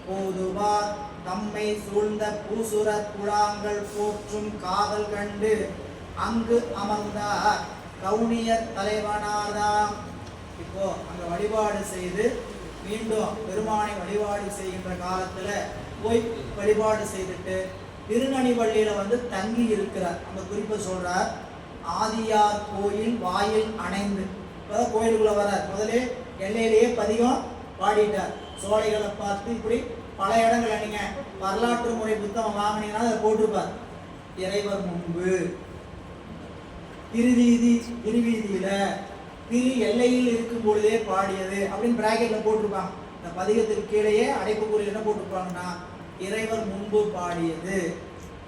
போதுவார் தம்மை சூழ்ந்த பூசுர குழாங்கள் போற்றும் காதல் கண்டு அங்கு அமர்ந்தார் கவுனியர் தலைவனார்தாம். இப்போ அங்க வழிபாடு செய்து மீண்டும் பெருமானை வழிபாடு செய்கின்ற காலத்துல போய் வழிபாடு செய்துட்டு திருநனிவள்ளியில தங்கி இருக்கிறார். அந்த குறிப்பை சொல்றார். ஆதியார் கோயில் வாயில் அணைந்து, இப்பதான் கோயிலுக்குள்ள வர்றார். முதலே எல்லையிலேயே பதிகம் பாடிட்டார். சோலைகளை பார்த்து இப்படி பல இடங்களை நீங்க வரலாற்று முறை புத்தகம் வாங்கினீங்கன்னா அதை போட்டிருப்பார். இறைவர் முன்பு திருவீதியில திரு எல்லையில் இருக்கும் பொழுதே பாடியது அப்படின்னு பிராக்கெட்ல போட்டிருப்பாங்க. இந்த பதிகத்துக்கு கீழேயே அடைப்புக்குறி என்ன போட்டிருப்பாங்கன்னா இறைவர் முன்பு பாடியது.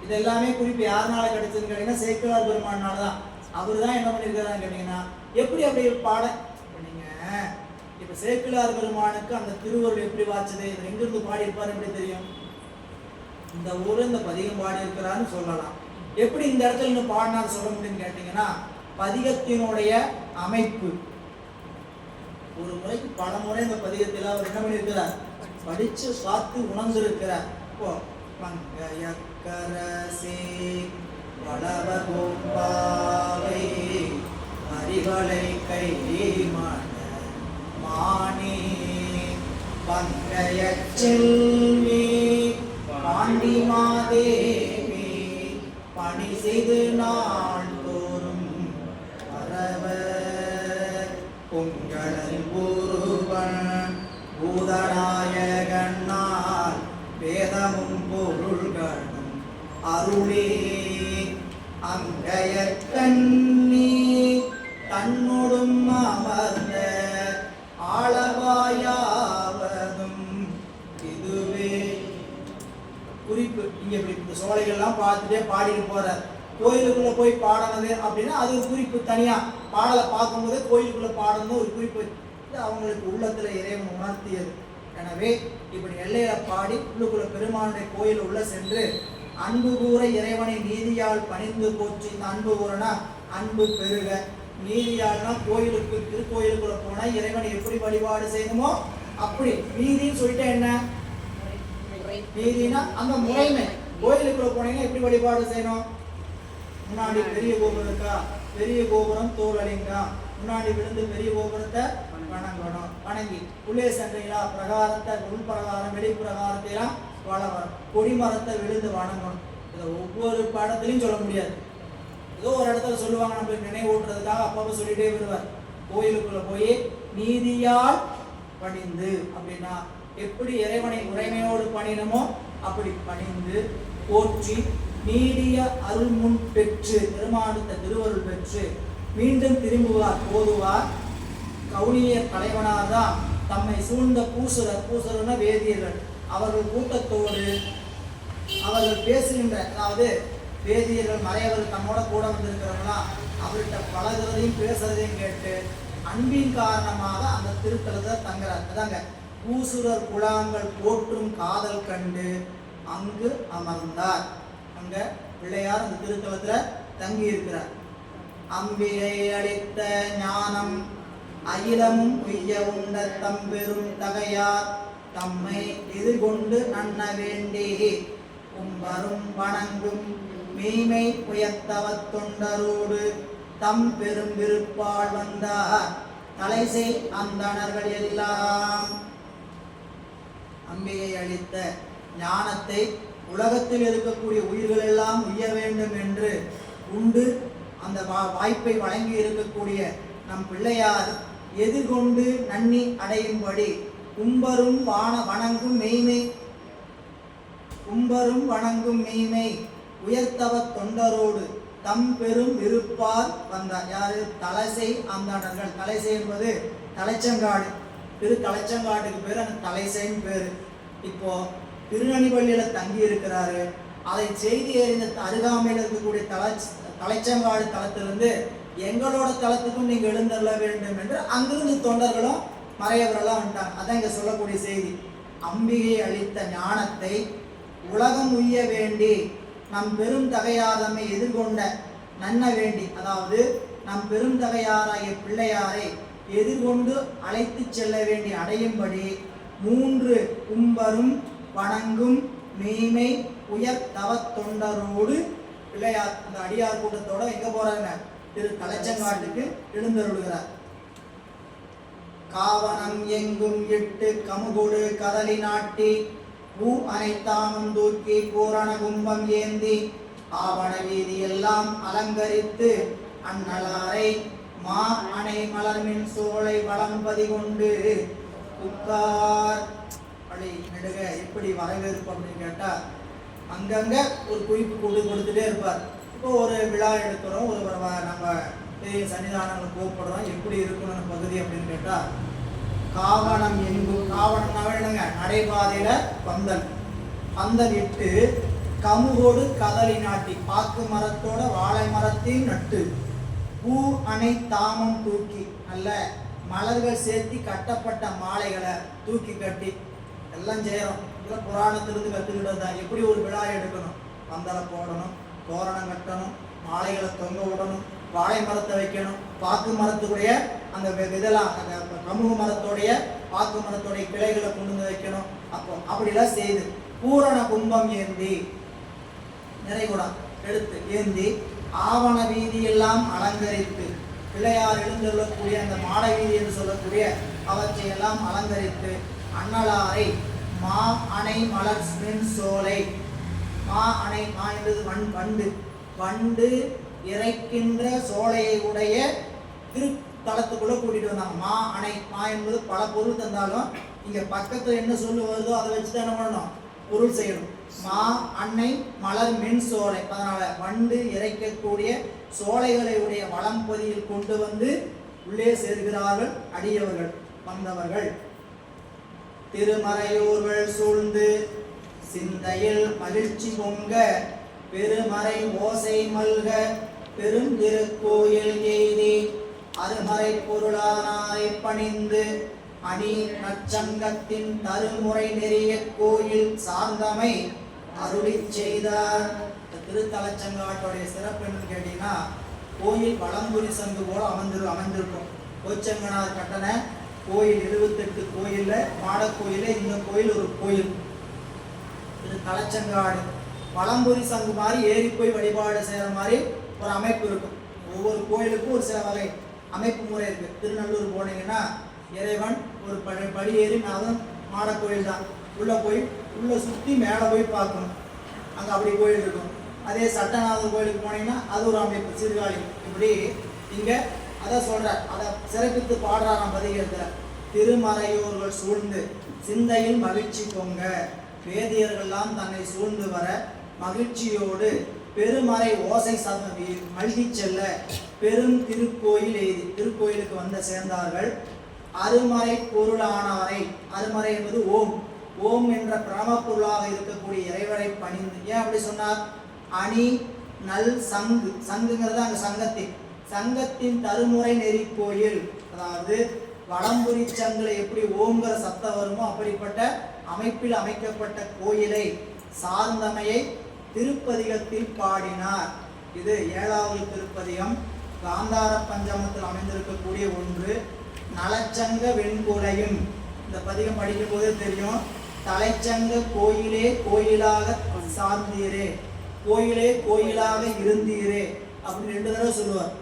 இது எல்லாமே குறிப்பு யாருனால கிடைச்சதுன்னு கேட்டீங்கன்னா சேக்கிழார் பெருமானால தான். அவரு தான் என்ன பண்ணியிருக்காருன்னு கேட்டீங்கன்னா எப்படி அப்படி பாட பண்ணீங்க. இப்ப சேக்கிழார் பெருமானுக்கு அந்த திருவருள் எப்படி வாச்சது, இவர் எங்கிருந்து பாடி இருப்பாரு எப்படி தெரியும்? இந்த ஊரு இந்த பதிகம் பாடி இருக்கிறான்னு சொல்லலாம். எப்படி இந்த இடத்துல இன்னும் பாடினார் சொல்ல முடியும்னு கேட்டீங்கன்னா பதிகத்தினுடைய அமைப்பு. ஒரு முறைக்கு பல முறை இந்த பதிகத்தில் அவர் என்ன பண்ணியிருக்கிறார், படிச்சு பார்த்து உணர்ந்திருக்கிறார். இப்போ மங்கையக்கரசே வளவகோபாவை அறிவலை கை மாணி பங்கைய செல்வி பாண்டி மாதேவி பணி செய்து நாள் தோறும் வரவர் பொங்கல் பூருவன் பூதநாயகனால் வேதமும் பொருள்களும் அருளே அங்கைய கண்ணி தன்னோடும் அமர்ந்த ஆளவாயாவதும் இதுவே. குறிப்பு இங்க இப்படி இந்த சோலைகள்லாம் பார்த்துட்டே பாடிட்டு போற கோயிலுக்குள்ள போய் பாடினது அப்படின்னா அது ஒரு குறிப்பு. தனியா பாடலை பார்க்கும்போதே கோயிலுக்குள்ள பாடணும் ஒரு குறிப்பு அவங்களுக்கு உள்ளத்துல இறைவன் உணர்த்தியது. எனவே இப்படி எல்லையில பாடி உள்ளுக்குள்ள பெருமானுடைய கோயில் உள்ள சென்று அன்பு கூற இறைவனை நீதியால் பணிந்து போற்றி. இந்த அன்பு கூறனா அன்பு பெருக, நீதியால்னா கோயிலுக்கு திருக்கோயிலுக்குள்ள போனா இறைவனை எப்படி வழிபாடு செய்யணுமோ அப்படி. நீதின்னு சொல்லிட்டு என்ன நீதினா அந்த முறைமை. கோயிலுக்குள்ள போனீங்கன்னா எப்படி வழிபாடு செய்யணும், முன்னாடி பெரிய கோபுரம் இருக்கா, பெரிய கோபுரம் தோழலிங்கம், முன்னாடி விழுந்து பெரிய கோபுரத்தை வணங்கணும். வணங்கி உள்ளே சென்றீங்களா, பிரகாரத்தை உள் பிரகாரம் வெளி பிரகாரத்தை எல்லாம் வளரும். கொடிமரத்தை விழுந்து வணங்கணும். இதை ஒவ்வொரு பாடத்திலையும் சொல்ல முடியாது. ஏதோ ஒரு இடத்துல சொல்லுவாங்க, நம்மளுக்கு நினைவூட்டுறதுக்காக அப்பப்போ சொல்லிட்டே வருவார். கோயிலுக்குள்ள போய் நீதியால் பணிந்து அப்படின்னா எப்படி இறைவனை உரைமையோடு பணினமோ அப்படி பணிந்து போற்றி நீடிய அருள் முன் பெற்று பெருமானுத்த திருவருள் பெற்று மீண்டும் திரும்புவார் போதுவார். கவுனியர் தலைவனார் தான் தம்மை சூழ்ந்த பூசரர்னா வேதியர்கள் அவர்கள் கூட்டத்தோடு அவர்கள் பேசுகின்ற, அதாவது வேதியர்கள் மறையவர்கள் தம்மோட கூட வந்திருக்கிறவங்களாம் அவர்கிட்ட பழகிறதையும் பேசுறதையும் கேட்டு அன்பின் காரணமாக அந்த திருத்தலத்தை தங்குறார். அதாங்க பூசுரர் குழாங்கள் போற்றும் காதல் கண்டு அங்கு அமர்ந்தார். அங்க பிள்ளையார் அந்த திருத்தலத்துல தங்கி இருக்கிறார். அம்பிகை அளித்த ஞானம் அகிலமும் உய்ய உண்ட தம்பெரும் தகையார் தம்மை எதிர்கொண்டு நன்ன வேண்டி கும்பரும் வணங்கும் மெய்மை உயர்த்தவத் தொண்டரோடு தம் பெரும் விருப்பால் வந்தார் தலைசை அந்தணர்கள் எல்லாம். அம்பிகை அளித்த ஞானத்தை உலகத்தில் இருக்கக்கூடிய உயிர்கள் எல்லாம் உய்ய வேண்டும் என்று உண்டு அந்த வாய்ப்பை வழங்கி இருக்கக்கூடிய நம் பிள்ளையார் எதிர்கொண்டு நன்னி அடையும்படி கும்பரும் வணங்கும் மெய்மை உயர்த்தவ தொண்டரோடு தம் பெரும் விருப்பார் வந்தார். யாரு? தலைசை அந்தாண்டர்கள். தலைசை என்பது தலைச்சங்காடு. தலைச்சங்காட்டுக்கு பேர் அந்த தலைசைன்னு பேரு. இப்போ திருநனிவள்ளியில தங்கி இருக்கிறாரு. அதை செய்தி அறிந்த அருகாமையில் இருக்கக்கூடிய தலைச்சங்காடு தளத்திலிருந்து எங்களோட தளத்துக்கும் நீங்க எழுந்தருள வேண்டும் என்று அங்கிருந்து தொண்டர்களும் மறையவரெல்லாம் வந்துட்டாங்க. அதான் இங்க சொல்லக்கூடிய செய்தி. அம்பிகை அளித்த ஞானத்தை உலகம் உய்ய வேண்டி நம் பெரும் தகையாதமை எதிர்கொண்ட நன்ன வேண்டி, அதாவது நம் பெரும் தகையாராகிய பிள்ளையாரை எதிர்கொண்டு அழைத்து செல்ல வேண்டி அடையும்படி 3 கும்பரும் வணங்கும் மெய்மை உயர் தவ தொண்டரோடு பிள்ளையார் அந்த அடியார் கூட்டத்தோட எங்க போறாங்க? திரு தலைச்சங்காட்டுக்கு எழுந்தருளுகிறார். காவனம் எங்கும் இட்டு கமுகொடு கதலி நாட்டி பூ அனைத்தாமும் தூக்கி பூரண கும்பம் ஏந்தி ஆவண வீதி எல்லாம் அலங்கரித்து அண்ணலாரை மா அணை மலர்மின் சோலை வளம்பதி கொண்டு உட்கார் பழி நெடுக எப்படி வரவேற்பு அப்படின்னு கேட்டா அங்கங்க ஒரு குறிப்பு கொடுத்துட்டே இருப்பார். இப்போ ஒரு விழா எடுக்கிறோம், ஒரு நம்ம பெரிய சன்னிதானங்கள் கூப்பிடுறோம், எப்படி இருக்கணும் பகுதி அப்படின்னு கேட்டா காவணம் எங்கும், காவணம்னா என்னங்க? நடைபாதையில பந்தல் இட்டு கமுகோடு கதலி நாட்டி பாக்கு மரத்தோட வாழை மரத்தையும் நட்டு பூ அணை தாமம் தூக்கி நல்ல மலர்கள் சேர்த்தி கட்டப்பட்ட மாலைகளை தூக்கி கட்டி எல்லாம் செய்யறோம். இதெல்லாம் புராணத்திலிருந்து கற்றுக்கிட்டது தான். எப்படி ஒரு விழா எடுக்கணும்? பந்தலை போடணும், தோரணம் கட்டணும், மாலைகளை தொங்க விடணும், வாழை மரத்தை வைக்கணும், பாக்கு மரத்துடைய அந்த இதெல்லாம் அந்த கமுக மரத்தோடைய பாக்கு மரத்தோடைய கிளைகளை கொண்டு வந்து வைக்கணும். அப்போ அப்படிலாம் செய்து பூரண கும்பம் ஏந்தி நிறைகுடம் எடுத்து ஏந்தி ஆவண வீதி எல்லாம் அலங்கரித்து பிள்ளையார் எழுந்துள்ளக்கூடிய அந்த மாட வீதி என்று சொல்லக்கூடிய அவற்றை எல்லாம் அலங்கரித்து அண்ணலாரை மா அணை மலர் மின் சோலை, மா அணை, மா என்பது வண்டு இறைக்கின்ற சோலையை உடைய திருத்தலத்துக்குள்ள கூட்டிட்டு வந்தாங்க. மா அணை, மா என்பது பல பொருள் தந்தாலும் இங்க பக்கத்துல என்ன சொல்லு வருதோ அதை வச்சுதான் என்ன பண்ணணும்? பொருள் செய்யணும். மா அன்னை மலர் மின் சோலை, அதனால வண்டு இறைக்கக்கூடிய சோலைகளை உடைய வளம்பதியில் கொண்டு வந்து உள்ளே சேர்கிறார்கள் அடியவர்கள் வந்தவர்கள். திருமறையூர்கள் சூழ்ந்து சிந்தையில் மகிழ்ச்சி பொங்க பெருமறை ஓசை மல்க பெருந்திருக்கோயில் எய்தி அருமறை பொருளானாரை பணிந்து அணி நச்சங்கத்தின் தருமுறை நெறிய கோயில் சார்ந்தமை அருளி செய்தார். திருத்தலச்சங்காட்டுடைய சிறப்பு என்னன்னு கேட்டீங்கன்னா, கோயில் வளம்புரி சங்கு போல அமைந்திருக்கும். கோச்சங்கனார் கட்டண கோயில் 28 கோயில்ல மாடக்கோயில இந்த கோயில் ஒரு கோயில். திரு தலைச்சங்காடு வளம்புரி சங்கு மாதிரி ஏறி போய் வழிபாடு செய்யற மாதிரி ஒரு அமைப்பு இருக்கும். ஒவ்வொரு கோயிலுக்கும் ஒரு சில வகை அமைப்பு முறை இருக்கு. திருநள்ளூர் போனீங்கன்னா இறைவன் ஒரு படி ஏறி அதுவும் மாட கோயில் தான், உள்ள சுற்றி மேலே போய் பார்க்கணும், அங்கே அப்படி கோயில் இருக்கும். அதே சட்டநாதர் கோயிலுக்கு போனீங்கன்னா அது ஒரு அமைப்பு, சீர்காழி. இப்படி இங்கே அதை சொல்கிறார், அதை சிறப்பித்து பாடுறாராம் பதிகத்தில். திருமறையோர்கள் சூழ்ந்து சிந்தையில் மகிழ்ச்சி பொங்க, வேதியர்கள்லாம் தன்னை சூழ்ந்து வர மகிழ்ச்சியோடு பெருமறை ஓசை மல்கி செல்ல பெரும் திருக்கோயில் எய்தி திருக்கோயிலுக்கு வந்து சேர்ந்தார்கள். அருமறை பொருளானவரை, அருமறை என்பது ஓம், ஓம் என்ற பிரம பொருளாக இருக்கக்கூடிய இறைவரை பணிந்து. ஏன் அப்படி சொன்னார்? அணி நல் சங்கு, சங்குங்கிறது அங்கே சங்கத்தின் தருமுறை நெறி கோயில். அதாவது வடம்புரி சங்குல எப்படி ஓம்ங்கிற சத்தம் வருமோ அப்படிப்பட்ட அமைப்பில் அமைக்கப்பட்ட கோயிலை சார்ந்தமையை திருப்பதிகத்தில் பாடினார். இது 7வது திருப்பதிகம், காந்தார பஞ்சமத்தில் அமைந்திருக்கக்கூடிய ஒன்று. நலச்சங்க வெண்குலையும், இந்த பதிகம் படிக்கும் போதே தெரியும். தலைச்சங்க கோயிலே கோயிலாக சார்ந்தீரே, கோயிலே கோயிலாக இருந்தீரே அப்படின்னு 2 தடவை சொல்லுவார்.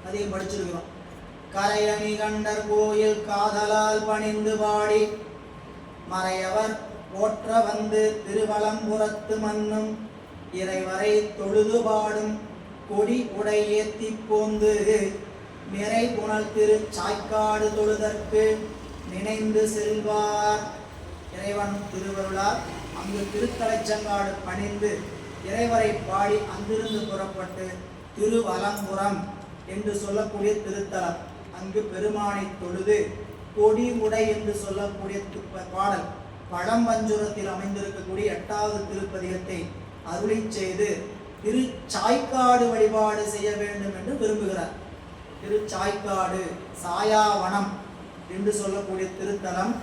அதிகம் படிச்சிருக்கிறோம். கரையணி கண்டர் கோயில் காதலால் பணிந்து பாடி மறையவர் போற்ற வந்து திருவலம்புறத்து மன்னும் இறைவரை தொழுது பாடும் கொடி உடை ஏத்தி போந்து நிறை புனல் திரு சாய்க்காடு தொழுதற்கு நினைந்து செல்வார். இறைவன் திருவருளால் அங்கு திருத்தலைச்சங்காடு பணிந்து இறைவரை பாடி அங்கிருந்து புறப்பட்டு திருவலம்புரம் என்று சொல்லக்கூடிய திருத்தலம், அங்கு பெருமானை தொழுது கொடி உடை என்று சொல்லக்கூடிய பாடல் பழம்பஞ்சுரத்தில் அமைந்திருக்கக்கூடிய 8வது திருப்பதிகத்தை அருளி செய்து திருச்சாய்க்காடு வழிபாடு செய்ய வேண்டும் என்று விரும்புகிறார். திருச்சாய்க்காடு சாயாவனம் என்று சொல்லக்கூடிய திருத்தலம்.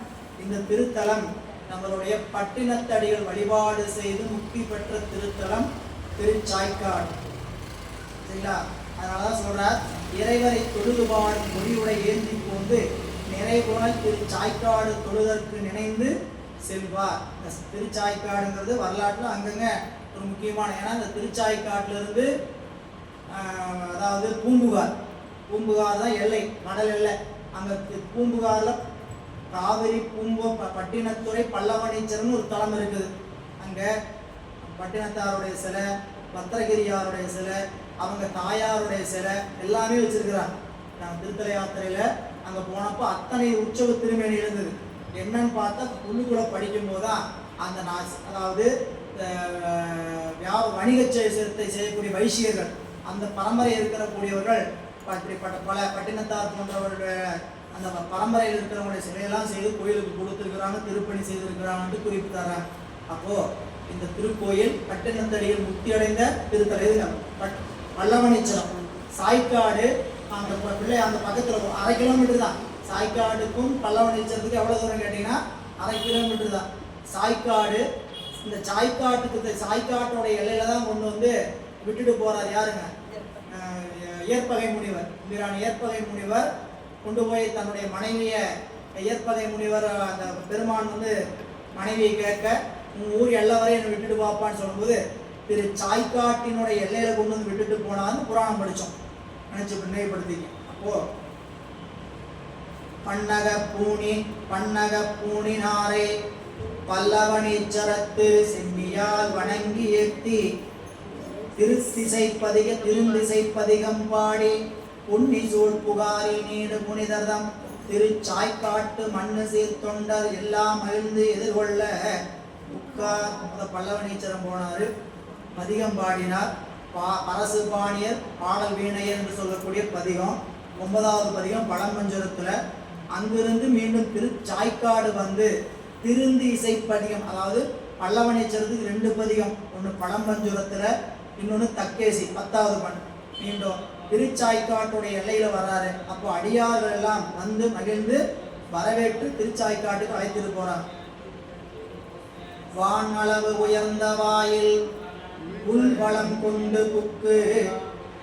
இந்த திருத்தலம் நம்மளுடைய பட்டினத்தடிகள் வழிபாடு செய்து முக்தி பெற்ற திருத்தலம் திருச்சாய்க்காடு. சரிங்களா? அதனாலதான் சொல்றார், இறைவரை தொழுது பாடும் கொடியுடை ஏந்தி போந்து நிறைவுணல் திருச்சாய்க்காடு தொழுதற்கு நினைந்து செல்வார். திருச்சாய்க்காடுங்கிறது வரலாற்றில் அங்கங்க ஒரு முக்கியமான, ஏன்னா இந்த திருச்சாய்க்காட்டுல இருந்து அதாவது பூம்புகார் தான் எல்லை, கடல் எல்லை. அங்க பூம்புகார்ல காவிரி பட்டினத்துறை பல்லவனீச்சர்னு ஒரு தலம் இருக்குது. அங்க பட்டினத்தாருடைய சிலை, பத்திரகிரியாருடைய சிலை, அவங்க தாயாருடைய சிலை எல்லாமே வச்சிருக்கிறாங்க. நாங்கள் திருத்தல யாத்திரையில அங்க போனப்போ அத்தனை உற்சவ திருமேனி இருந்தது. என்னன்னு பார்த்தா உள்ளுக்குள்ள படிக்கும் போதுதான் அந்த அதாவது வணிக சேர்த்தை செய்யக்கூடிய வைசியர்கள், அந்த பரம்பரை இருக்கிறக்கூடியவர்கள் இப்படிப்பட்ட பல பட்டினத்தார் போன்றவர்களுடைய அந்த பரம்பரையில் இருக்கிறவங்களுடைய சிலையெல்லாம் செய்து கோயிலுக்கு கொடுத்துருக்கிறாங்க, திருப்பணி செய்திருக்கிறாங்கன்னு குறிப்பு தர்றாங்க. அப்போ இந்த திருக்கோயில் பட்டினத்தடியில் முக்தி அடைந்த திருத்தலை பல்லவனீச்சரம். சாய்க்காடு அந்த பிள்ளை அந்த பக்கத்தில் 1/2 கிலோமீட்டர் தான். சாய்க்காடுக்கும் பல்லவனீச்சரத்துக்கு எவ்வளோ தூரம் கேட்டிங்கன்னா 1/2 கிலோமீட்டர் தான். சாய்க்காடு, இந்த சாய்க்காட்டோட எல்லையில தான் கொண்டு வந்து விட்டுட்டு போறார். யாருங்க? ஏற்பகை முனிவர். பிரான் ஏற்பகை முனிவர் கொண்டு போய் தன்னுடைய மனைவியை, ஏற்பகை முனிவர் அந்த பெருமான் வந்து மனைவியை கேட்க, ஊர் எல்லை வரை என்னை விட்டுட்டு பாப்பான்னு சொல்லும்போது திரு சாய்க்காட்டினுடைய எல்லையில கொண்டு வந்து விட்டுட்டு போனான்னு புராணம் படித்தோம். நினைச்சு நினைவுபடுத்திக்க. அப்போ பன்னக பூணினாரே பல்லவனீச்சரத்து செம்மியால் வணங்கி ஏத்தி திருந்திசை பதிகம் பாடி பொன்னி சூழ் புகாரில் நீடு புனிதர்தம் திருச்சாய்க்காட்டு மண்ணு சீர்தொண்டர் எல்லாம் மகிழ்ந்து எதிர்கொள்ள பல்லவனீச்சரம் போனாரு, பதிகம் பாடினார். அரசு பாணியர் பாடல் வீணையர் என்று சொல்லக்கூடிய பதிகம் 9வது பதிகம் பழம்பஞ்சரத்துல. அங்கிருந்து மீண்டும் திருச்சாய்க்காடு வந்து திருந்து இசைப்பதிகம், அதாவது பல்லவனீச்சரத்துக்கு 2 பதிகம், ஒன்று பழம்பஞ்சுரத்துல, இன்னொன்று தக்கேசி 10வது பண். மீண்டும் திருச்சாய்க்காட்டுடைய எல்லையில வர்றாரு. அப்போ அடியார்கள் எல்லாம் வந்து மகிழ்ந்து வரவேற்று திருச்சாய்க்காட்டுக்கு அழைத்துட்டு போறாங்க. வான் அளவு உயர்ந்த வாயில் உள்வளம் கொண்டு புக்கு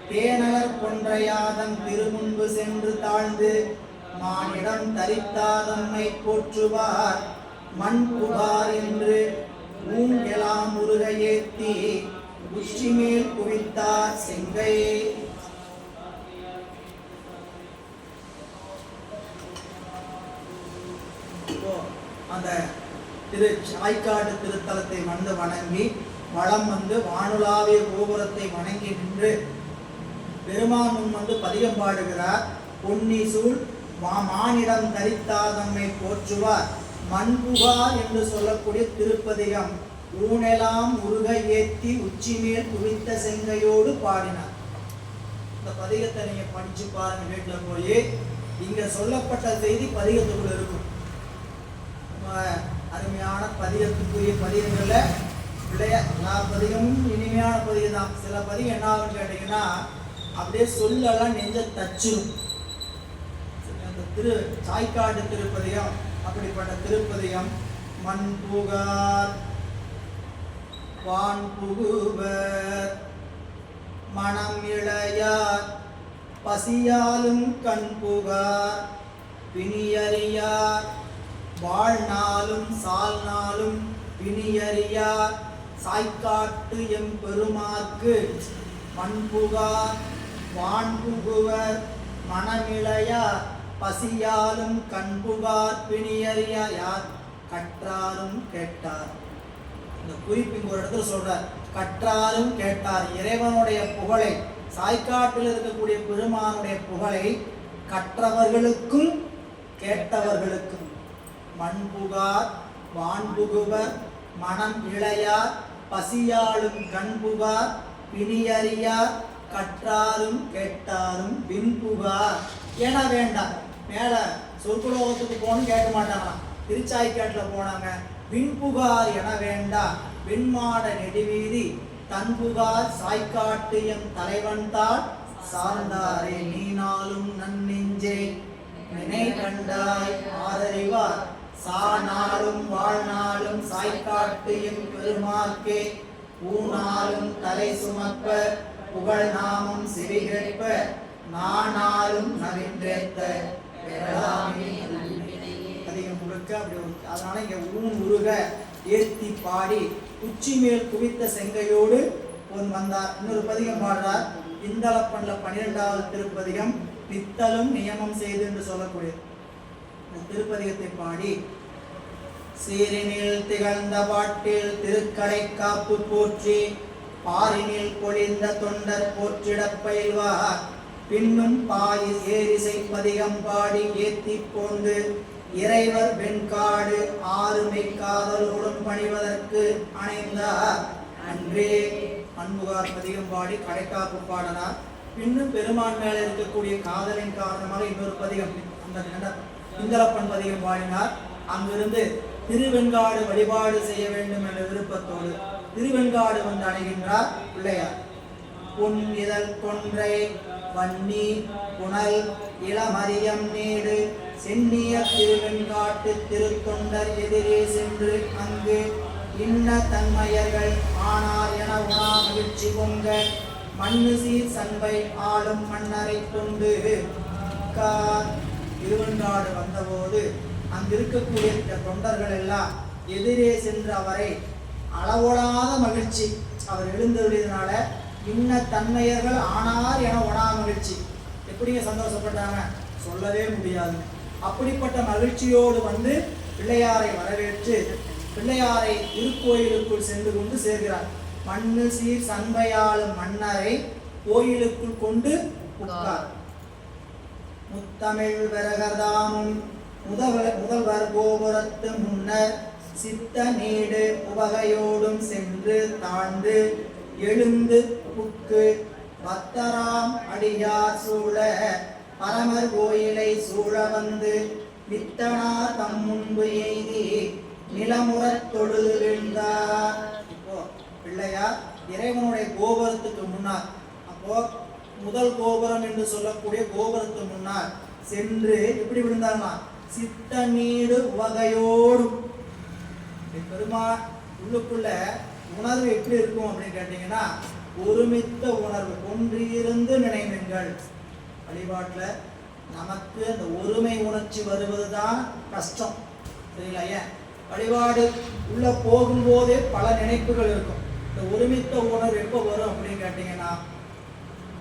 தேனலர் கொன்றையாதம் திருமுன்பு சென்று தாழ்ந்து மானிடம் தரித்தாதம்மை போற்றுவார் மண் புகார் என்று ஊங்கெலாம் முருக ஏத்தி உச்சிமேல் குவித்தார் செங்கை. அந்த திரு சாய்க்காடு திருத்தலத்தை வந்து வணங்கி வளம் வந்து வானுலாவிய கோபுரத்தை வணங்கி நின்று பெருமான் முன் வந்து பதிகம் பாடுகிறார். பொன்னி சூழ் மானிடம் தரித்தார் நம்மை போற்றுவார் மண்புகார் என்று சொல்லக்கூடிய திருப்பதிகம் ஊனெலாம் உருக ஏத்தி உச்சிமேல் குவித்த செங்கையோடு பாடினார். இந்த பதிகத்தை நீங்க படிச்சு பாருங்க வீட்டுல போய். இங்க சொல்லப்பட்ட செய்தி பதிகத்துக்குள்ள இருக்கும். அருமையான பதிகத்துக்குரிய பதிகங்கள்ல எல்லா பதிகமும் இனிமையான பதிகம் தான். சில பதிகம் என்ன ஆகுன்னு கேட்டீங்கன்னா அப்படியே சொல்லலாம் நெஞ்ச தச்சிரும். அந்த திரு சாய்க்காடு திருப்பதிகம் அப்படிப்பட்ட திருப்பதிகம். மண் புகார் வான் புகுவர் மனம் இளையார் பசியாலும் கண் புகார் பிணியறியார் வாழ்நாளும் சால்நாளும் பிணியறியார் சாய்க்காட்டு எம் பெருமாக்கு. மண்புகார் வான்புகுவர் மனமிளையார் பசியாலும் கண்புகார் பிணியறியார் யார் கற்றாரும் கேட்டார். இந்த குறிப்பு இங்க ஒரு இடத்துல சொல்றார், கற்றாரும் கேட்டார். இறைவனுடைய புகழை, சாய்க்காட்டில் இருக்கக்கூடிய பெருமானுடைய புகழை கற்றவர்களுக்கும் கேட்டவர்களுக்கும். மண்புகார் வான்புகுவர் மனம் இளையார் பசியாலும் கண்புகார் பிணியறியார் கற்றாரும் கேட்டாரும் விண்புகார் என வேண்டாம். மேல சொற்குலோகத்துக்கு போகணும் கேட்க மாட்டாங்களாம். திருச்சாய்க்காட்டுல போனாங்க. விண்புகார் என வேண்டாம் விண்மாட நெடுவீதி தன்புகார் சாய்க்காட்டு எம் தலைவன் தான் சார்ந்தாரே நீனாலும் நன்னெஞ்சே நினை கண்டாய் ஆதறிவார் சாநாளும் வாழ்நாளும் சாய்க்காட்டு எம் பெருமாக்கே ஊனாலும் தலை சுமப்ப புகழ் நாமம் செவி கேட்ப நானாலும் நவின்றேத்த அதிகம் முழுக்க அப்படி. அதனால இங்க ஊன் உருக ஏத்தி பாடி உச்சி மேல் குவித்த செங்கையோடு வந்தார். இன்னொரு பதிகம் பாடுறார். இந்தளப்பன்ல 12வது திருப்பதிகம் பித்தலும் நியமம் செய்து என்று சொல்லக்கூடிய திருப்பதிகத்தை பாடி சீரினில் திகழ்ந்த பாட்டில் திருக்கடை காப்பு போற்றி பாரினில் பொழிந்த தொண்டர் போற்றிடப் பயில்வார் பின்னும் பாய் ஏரிசை பதிகம் பாடி ஏத்தி போந்து இறைவர் வெண்காடு ஆறுமை காதலோடும் பணிவதற்கு அணைந்தார் அன்றே. மண்புகார் பதிகம் பாடி கடைக்காப்பு பாடனார். பின்னும் பெருமான் மேல இருக்கக்கூடிய காதலின் காரணமாக இன்னொரு பதிகம் அந்த இந்தளப்பன் பதிகம் பாடினார். அங்கிருந்து திருவெண்காடு வழிபாடு செய்ய வேண்டும் என்ற விருப்பத்தோடு திருவெண்காடு வந்து அடைகின்றார் பிள்ளையார். பொன் இதழ் கொன்றை வன்னி புனல் இளமரியம் நீடு சென்னிய திருவெண்காட்டு திருத்தொண்டர் எதிரே சென்று அங்கு இன்ன தன்மையர்கள் ஆனார் என உணா மகிழ்ச்சி பொங்க மண்ணு சீர் சண்பை ஆளும் மன்னரை கொண்டு திருவெண்காடு வந்தபோது அங்கிருக்கக்கூடிய தொண்டர்கள் எல்லாம் எதிரே சென்று அவரை அளவோடாத மகிழ்ச்சி. அவர் எழுந்ததுனால இன்ன தன்மையர்கள் ஆனார் என உணா மகிழ்ச்சி. எப்படிங்க சந்தோஷப்பட்டாங்க சொல்லவே முடியாது. அப்படிப்பட்ட மகிழ்ச்சியோடு வந்து பிள்ளையாரை வரவேற்று பிள்ளையாரை திருக்கோயிலுக்குள் சென்று கொண்டு சேர்கிறார். மண்ணு சீர் சண்பையாளும் மன்னரை கோயிலுக்குள் கொண்டு உட்கார். முத்தமிழ் விரகதாமும் முதல்வர் கோபுரத்து முன்னர் சித்த நீடு உவகையோடும் சென்று தாழ்ந்து எழுந்து புக்கு பத்தராம் அடியார் சூழ பரமர் கோயிலை சூழ வந்து வித்தனார் தம் முன்பு எய்தி நிலமுறத் தொழுது விழுந்தார். இப்போ பிள்ளையார் இறைவனுடைய கோபுரத்துக்கு முன்னார், அப்போ முதல் கோபுரம் என்று சொல்லக்கூடிய கோபுரத்துக்கு முன்னார் சென்று எப்படி விழுந்தார்னா சித்த நீடு உவகையோடும். பெருமாள் உள்ளுக்குள்ள உணர்வு எப்படி இருக்கும் அப்படின்னு கேட்டீங்கன்னா ஒருமித்த உணர்வு, ஒன்றியிருந்து நினைவுங்கள். வழிபாட்டில் நமக்கு அந்த ஒருமை உணர்ச்சி வருவதுதான் கஷ்டம், சரிங்களா? ஏன் வழிபாடு உள்ள போகும்போதே பல நினைப்புகள் இருக்கும். இந்த ஒருமித்த உணர்வு எப்போ வரும் அப்படின்னு கேட்டீங்கன்னா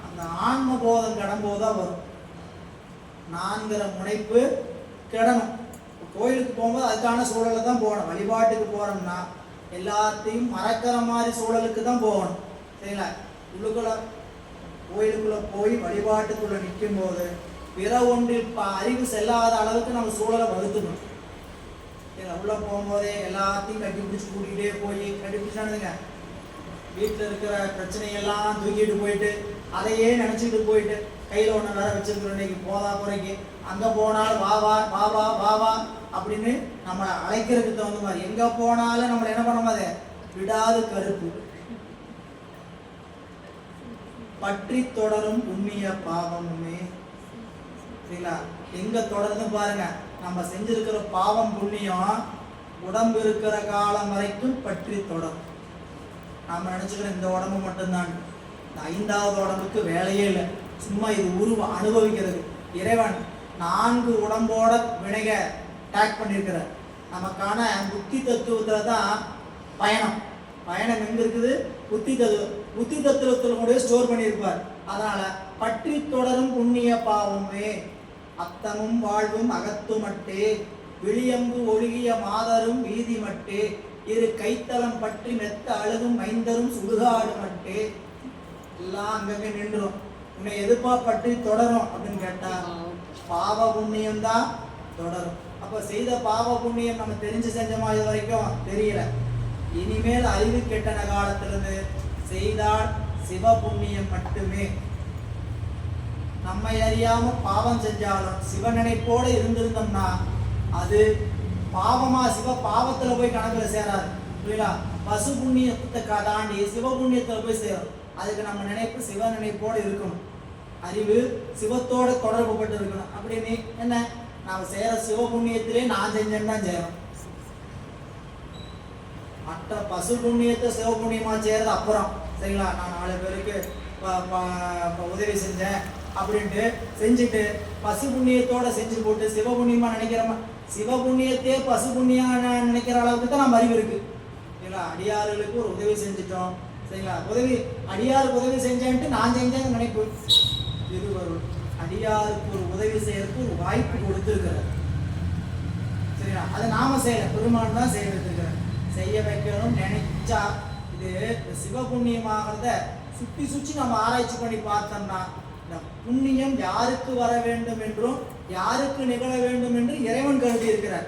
அந்த ஆன்ம போதம் கடம்போதுதான் வரும். நான்கிற முனைப்பு கிடணும். கோயிலுக்கு போகும்போது அதுக்கான சூழலை தான் போகணும். வழிபாட்டுக்கு போறோம்னா எல்லாத்தையும் மறக்கிற மாதிரி சூழலுக்கு தான் போகணும். சரிங்களா? உள்ளுக்குள்ள கோயிலுக்குள்ள போய் வழிபாட்டுக்குள்ள நிற்கும் போது பிற ஒன்றில் அறிவு செல்லாத அளவுக்கு நம்ம சூழலை வகுத்துக்கணும். உள்ள போகும்போதே எல்லாத்தையும் கட்டி பிடிச்சி கூட்டிகிட்டே போய் கட்டி பிடிச்சானுங்க வீட்டில் இருக்கிற பிரச்சனையெல்லாம் தூக்கிட்டு போயிட்டு அதையே நினச்சிட்டு போயிட்டு கையில் ஒன்று வேற வச்சிருக்கிறோம். இன்னைக்கு போதா குறைக்கு அங்கே போனாலும் வா வா வா வா வா வா அப்படின்னு நம்மளை அழைக்கிறதுக்கு தகுந்த மாதிரி எங்கே போனாலும் நம்மளை என்ன பண்ண மாதிரி விடாது கருப்பு பற்றி தொடரும் புண்ணிய பாவமுமே. சரிங்களா? எங்க தொடர்ந்து பாருங்க, நம்ம செஞ்சிருக்கிற பாவம் புண்ணியம் உடம்பு இருக்கிற காலம் வரைக்கும் பற்றி தொடரும். நாம நினைச்சுக்கிறோம் இந்த உடம்பு மட்டும்தான். இந்த 5வது உடம்புக்கு வேலையே இல்லை, சும்மா இது அனுபவிக்கிறது. இறைவன் 4 உடம்போட வினைக டேக் பண்ணியிருக்கிற நமக்கான புத்தி தத்துவத்துல தான் பயணம். பயணம் எங்க இருக்குது? புத்தி தத்துவத்தில் கூட ஸ்டோர் பண்ணியிருப்பார். அதனால பற்றி தொடரும் புண்ணிய பாவமே அத்தமும் வாழ்வும் அகத்து மட்டே விழியம்பு ஒழுகிய மாதரும் வீதி மட்டே இரு கைத்தலம் பற்றி மெத்த அழுகும் மைந்தரும் சுடுகாடு மட்டே. எல்லாம் அங்கங்க நின்றுரும். உன்னை எதுப்பா பற்றி தொடரும் அப்படின்னு கேட்டா பாவ புண்ணியம் தான் தொடரும். அப்ப செய்த பாவ புண்ணியம் நம்ம தெரிஞ்சு செஞ்சோமா இது வரைக்கும் தெரியல. இனிமேல் அறிவு கெட்டன காலத்திலிருந்து செய்தால் சிவ புண்ணியம் மட்டுமே. நம்மை அறியாம பாவம் செஞ்சாலும் சிவ நினைப்போட இருந்திருந்தோம்னா அது பாவமா சிவ பாவத்துல போய் கணக்குல சேராது. புரியலா? பசு புண்ணியத்தை தாண்டி சிவ புண்ணியத்துல போய் சேரும். அதுக்கு நம்ம நினைப்பு சிவ நினைப்போட இருக்கணும். அறிவு சிவத்தோட தொடர்பு பட்டு இருக்கணும். அப்படின்னு என்ன, நாம செய்யற சிவ புண்ணியத்திலே நான் செஞ்சேன்னு தான் செய்யறோம். மற்ற பசு புண்ணியத்தை சிவ புண்ணியமா செய்யறது அப்புறம். சரிங்களா? நான் 4 பேருக்கு உதவி செஞ்சேன் அப்படின்ட்டு செஞ்சுட்டு பசு புண்ணியத்தோட செஞ்சு போட்டு சிவ புண்ணியமா நினைக்கிறோமா? சிவ புண்ணியத்தையே பசு புண்ணியா நினைக்கிற அளவுக்கு தான் நம்ம அறிவு இருக்கு. சரிங்களா? அடியார்களுக்கு ஒரு உதவி செஞ்சுட்டோம். சரிங்களா? அடியாருக்கு உதவி செஞ்சேன்ட்டு நான் செஞ்சேன்னு நினைப்பு. திருவருள் அடியாருக்கு ஒரு உதவி செய்யறதுக்கு ஒரு வாய்ப்பு கொடுத்துருக்கிறார். சரிங்களா? அதை நாம செய்யல, பெருமான் தான் செய்ய வைத்திருக்கிறார். செய்ய வைக்கணும் நினைச்சா இது சிவபுண்ணியமாகிறத சுற்றி நம்ம ஆராய்ச்சி பண்ணி பார்த்தோம்னா இந்த புண்ணியம் யாருக்கு வர வேண்டும் என்றும் யாருக்கு நிகழ வேண்டும் என்று இறைவன் கருதி இருக்கிறார்.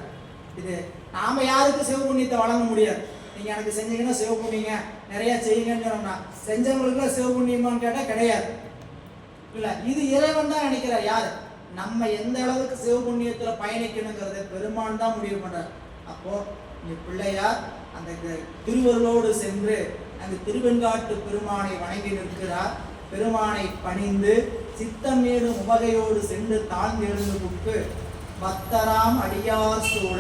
இது நாம யாருக்கு சிவபுண்ணியத்தை வழங்க முடியாது. நீங்க எனக்கு செஞ்சீங்கன்னா சிவபுண்ணியங்க நிறைய செய்யுங்கன்னு சொன்னோம்னா செஞ்சவங்களுக்கு சிவபுண்ணியமான்னு கேட்டா கிடையாது. இல்ல, இது இறைவன் தான் நினைக்கிறார். யாரு? நம்ம எந்த அளவுக்கு சிவபுண்ணியத்துல பயணிக்கணுங்கிறத பெருமான் தான் முடிவு பண்றார். அப்போ இங்க பிள்ளையார் அந்த திருவருளோடு சென்று அந்த திருவெண்காட்டு பெருமானை வணங்கி நிற்கிறார். பெருமானை பணிந்து சித்தமேடு உவகையோடு சென்று தாழ்ந்து எழுந்து புக்கு பக்தராம் அடியார் சூழ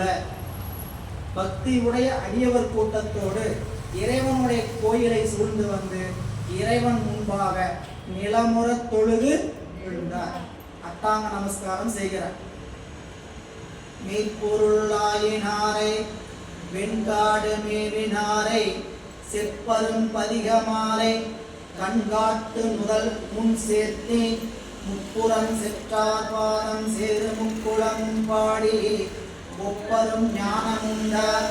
பக்தியுடைய அடியவர் கூட்டத்தோடு இறைவனுடைய கோயிலை சூழ்ந்து வந்து இறைவன் முன்பாக நிலமுற தொழுது விழுந்தார். அட்டாங்க நமஸ்காரம் செய்கிறார். மெய்ப்பொருளாயினாரை வெண்காடு மேவினாரை செப்பரும் பதிகமாலை கண்காட்டு முதல் முன் சேர்த்தி முப்புறம் செற்றார் பாதம் சேரு முக்குளம் பாடி ஒப்பரும் ஞானமுண்டார்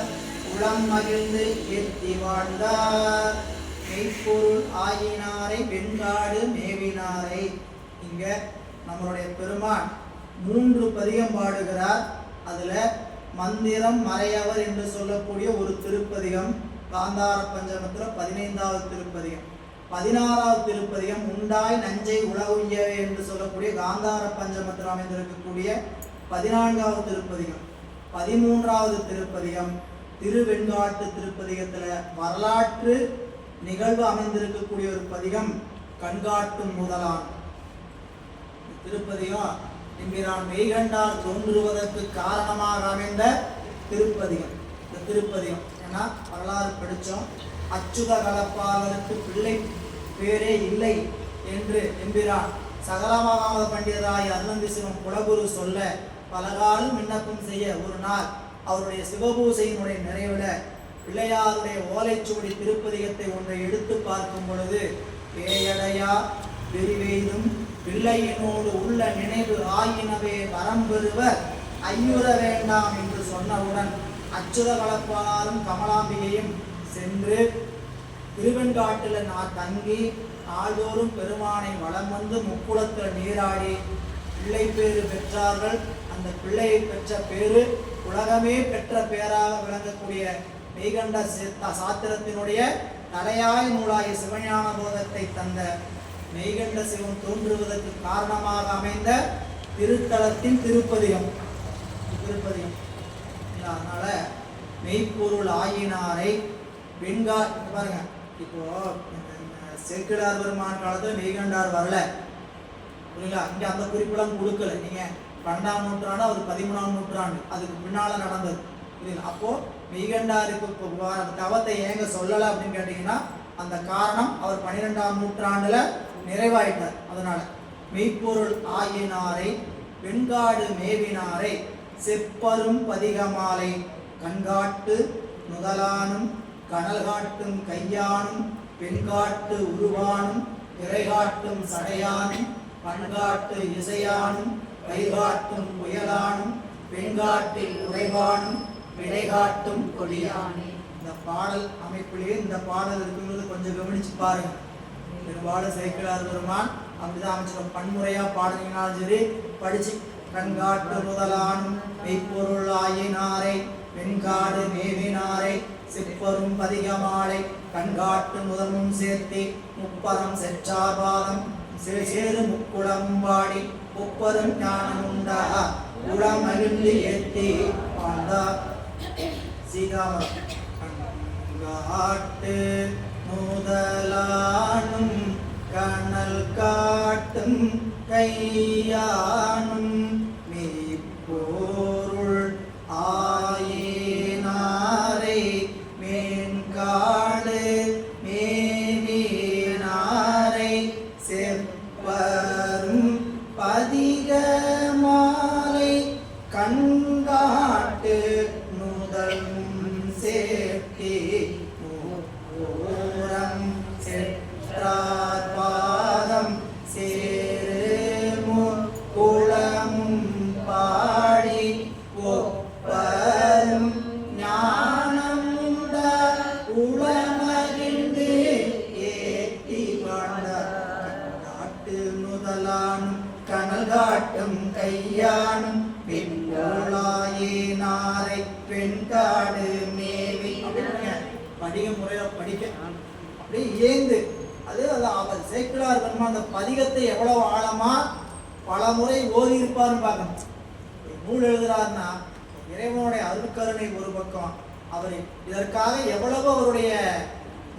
உளம் மகிழ்ந்து ஏத்தி வாழ்ந்தார். மெய்ப்பொருள் ஆயினாரை வெண்காடு மேவினாரை. இங்க நம்மளுடைய பெருமான் 3 பதிகம் பாடுகிறார். அதுல மந்திரம் மறையவர் என்று சொல்லக்கூடிய ஒரு திருப்பதிகம் காந்தார பஞ்சமத்துல 15வது திருப்பதிகம். 16வது திருப்பதிகம் உண்டாய் நஞ்சை உலகுய்ய என்று சொல்லக்கூடிய காந்தார பஞ்சமத்தில் அமைந்திருக்கக்கூடிய 14வது திருப்பதிகம். 13வது திருப்பதிகம் திருவெண்காட்டு திருப்பதிகத்துல வரலாற்று நிகழ்வு அமைந்திருக்கக்கூடிய ஒரு பதிகம் கண்காட்டும் முதலான். திருப்பதிகம் என்கிறான் மெய்கண்டால் தோன்றுவதற்கு காரணமாக அமைந்த திருப்பதிகம். இந்த திருப்பதிகம் ஏன்னா வரலாறு படித்தோம். அச்சுத கலப்பாளருக்கு பிள்ளை பேரே இல்லை என்று என்கிறான் சகலமாகாத பண்டிதராய் அருணந்திசிவம் குலகுரு சொல்ல பலகாலம் விண்ணப்பம் செய்ய ஒரு நாள் அவருடைய சிவபூசையினுடைய நிறைவுல பிள்ளையாருடைய ஓலைச்சுவடி திருப்பதிகத்தை ஒன்றை எடுத்து பார்க்கும் பொழுது பேயடையா பெரிவெய்தும் பிள்ளையினோடு உள்ள நினைவு ஆயினவே வரம்பெறுவர் ஐயுற வேண்டாம் என்று சொன்னவுடன் அச்சுத கலப்பாரும் கமலாம்பிகையும் சென்று திருவெண்காட்டில் நான் தங்கி நாள்தோறும் பெருமானை வலம் வந்து முக்குளத்தில் நீராடி பிள்ளை பேறு பெற்றார்கள். அந்த பிள்ளையை பெற்ற பேரு உலகமே பெற்ற பேராக விளங்கக்கூடிய மெய்கண்ட சாத்திரத்தினுடைய தலையாய நூலாய சிவஞான போதத்தை தந்த மெய்கண்ட சிவம் தோன்றுவதற்கு காரணமாக அமைந்த திருத்தலத்தின் திருப்பதிகம். அதனால மெய்ப்பொருள் ஆயினாரை வெண்காட் பாருங்க. இப்போ சேக்கிழார் பெருமான் காலத்துல மெய்கண்டார் வரல, புரியுங்களா? இங்க அந்த குறிப்பெல்லாம் கொடுக்கல. நீங்க 12ஆம் நூற்றாண்டு, அவர் 13ஆம் நூற்றாண்டு, அதுக்கு பின்னால நடந்தது. புரியுது? அப்போ மெய்கண்டாருக்கு தவத்தை ஏங்க சொல்லலை அப்படின்னு கேட்டீங்கன்னா அந்த காரணம் அவர் 12ஆம் நூற்றாண்டுல நிறைவாயிட்டார். அதனால மெய்ப்பொருள் ஆயினாரை வெண்காடு மேவினாரை செப்பரும் பதிகமாலை கண்காட்டு முதலானும் கனல் காட்டும் கையானும் பெண்காட்டு உருவானும் திரைகாட்டும் சடையானும் பண்காட்டு இசையானும் கைகாட்டும் புயலானும் பெண்காட்டில் உறைவானும் விடைகாட்டும் கொடியானே. இந்த பாடல் அமைப்பிலேயே இந்த பாடல் இருக்குங்கிறது கொஞ்சம் கவனிச்சு பாருங்க. பெரும்பாலும் சேக்கிழார் பெருமான் அப்படிதான் அமைச்சிருக்கோம். பன்முறையா பாடுறீங்கனாலும் சரி, படிச்சு கண்காட்டு முதலானும் மெய்ப்பொருள் ஆயினாரை வெண்காடு மேவினாரை செப்பரும் பதிகமாலை கண்காட்டு முதலும் சேர்த்தி முப்பரம் செற்றாபாதம் சேரு முக்குளம் பாடி ஒப்பரும் ஞானம் உண்டா உளம் மகிழ்ந்து ஏற்றி வாழ்ந்தார். சீதாமரம் கண்காட்டு முதலானும் கனல் காட்டும் கையானும் மெய்ப்பொருள் ஆயினாரை மேன்காடு மேவினாரை செப்பரும் பதிகமாலை கண்காட்டு நுதலும் சேர்த்தி ஓரம் செற்றார் பாதம் சேரு குளமும் பாடி ஒப்பரும் ஞானம் உண்ட உளமகிழ்ந்து ஏற்றி வாழ்ந்தார். காட்டு முதலானும் கனல் காட்டும் கையானும் பெண்களாயினாரை பெண்காடு மேவி படிக முறையில படிக்க அப்படியே ஏந்து அது அவர் சேக்கிழார் பெருமான் அந்த பதிகத்தை எவ்வளவு ஆழமா பல முறை ஓதி இருப்பாருன்னு பார்க்கணும். நூல் எழுதுறாருன்னா இறைவனுடைய அருட்கருணை ஒரு பக்கம், அவர் இதற்காக எவ்வளவு அவருடைய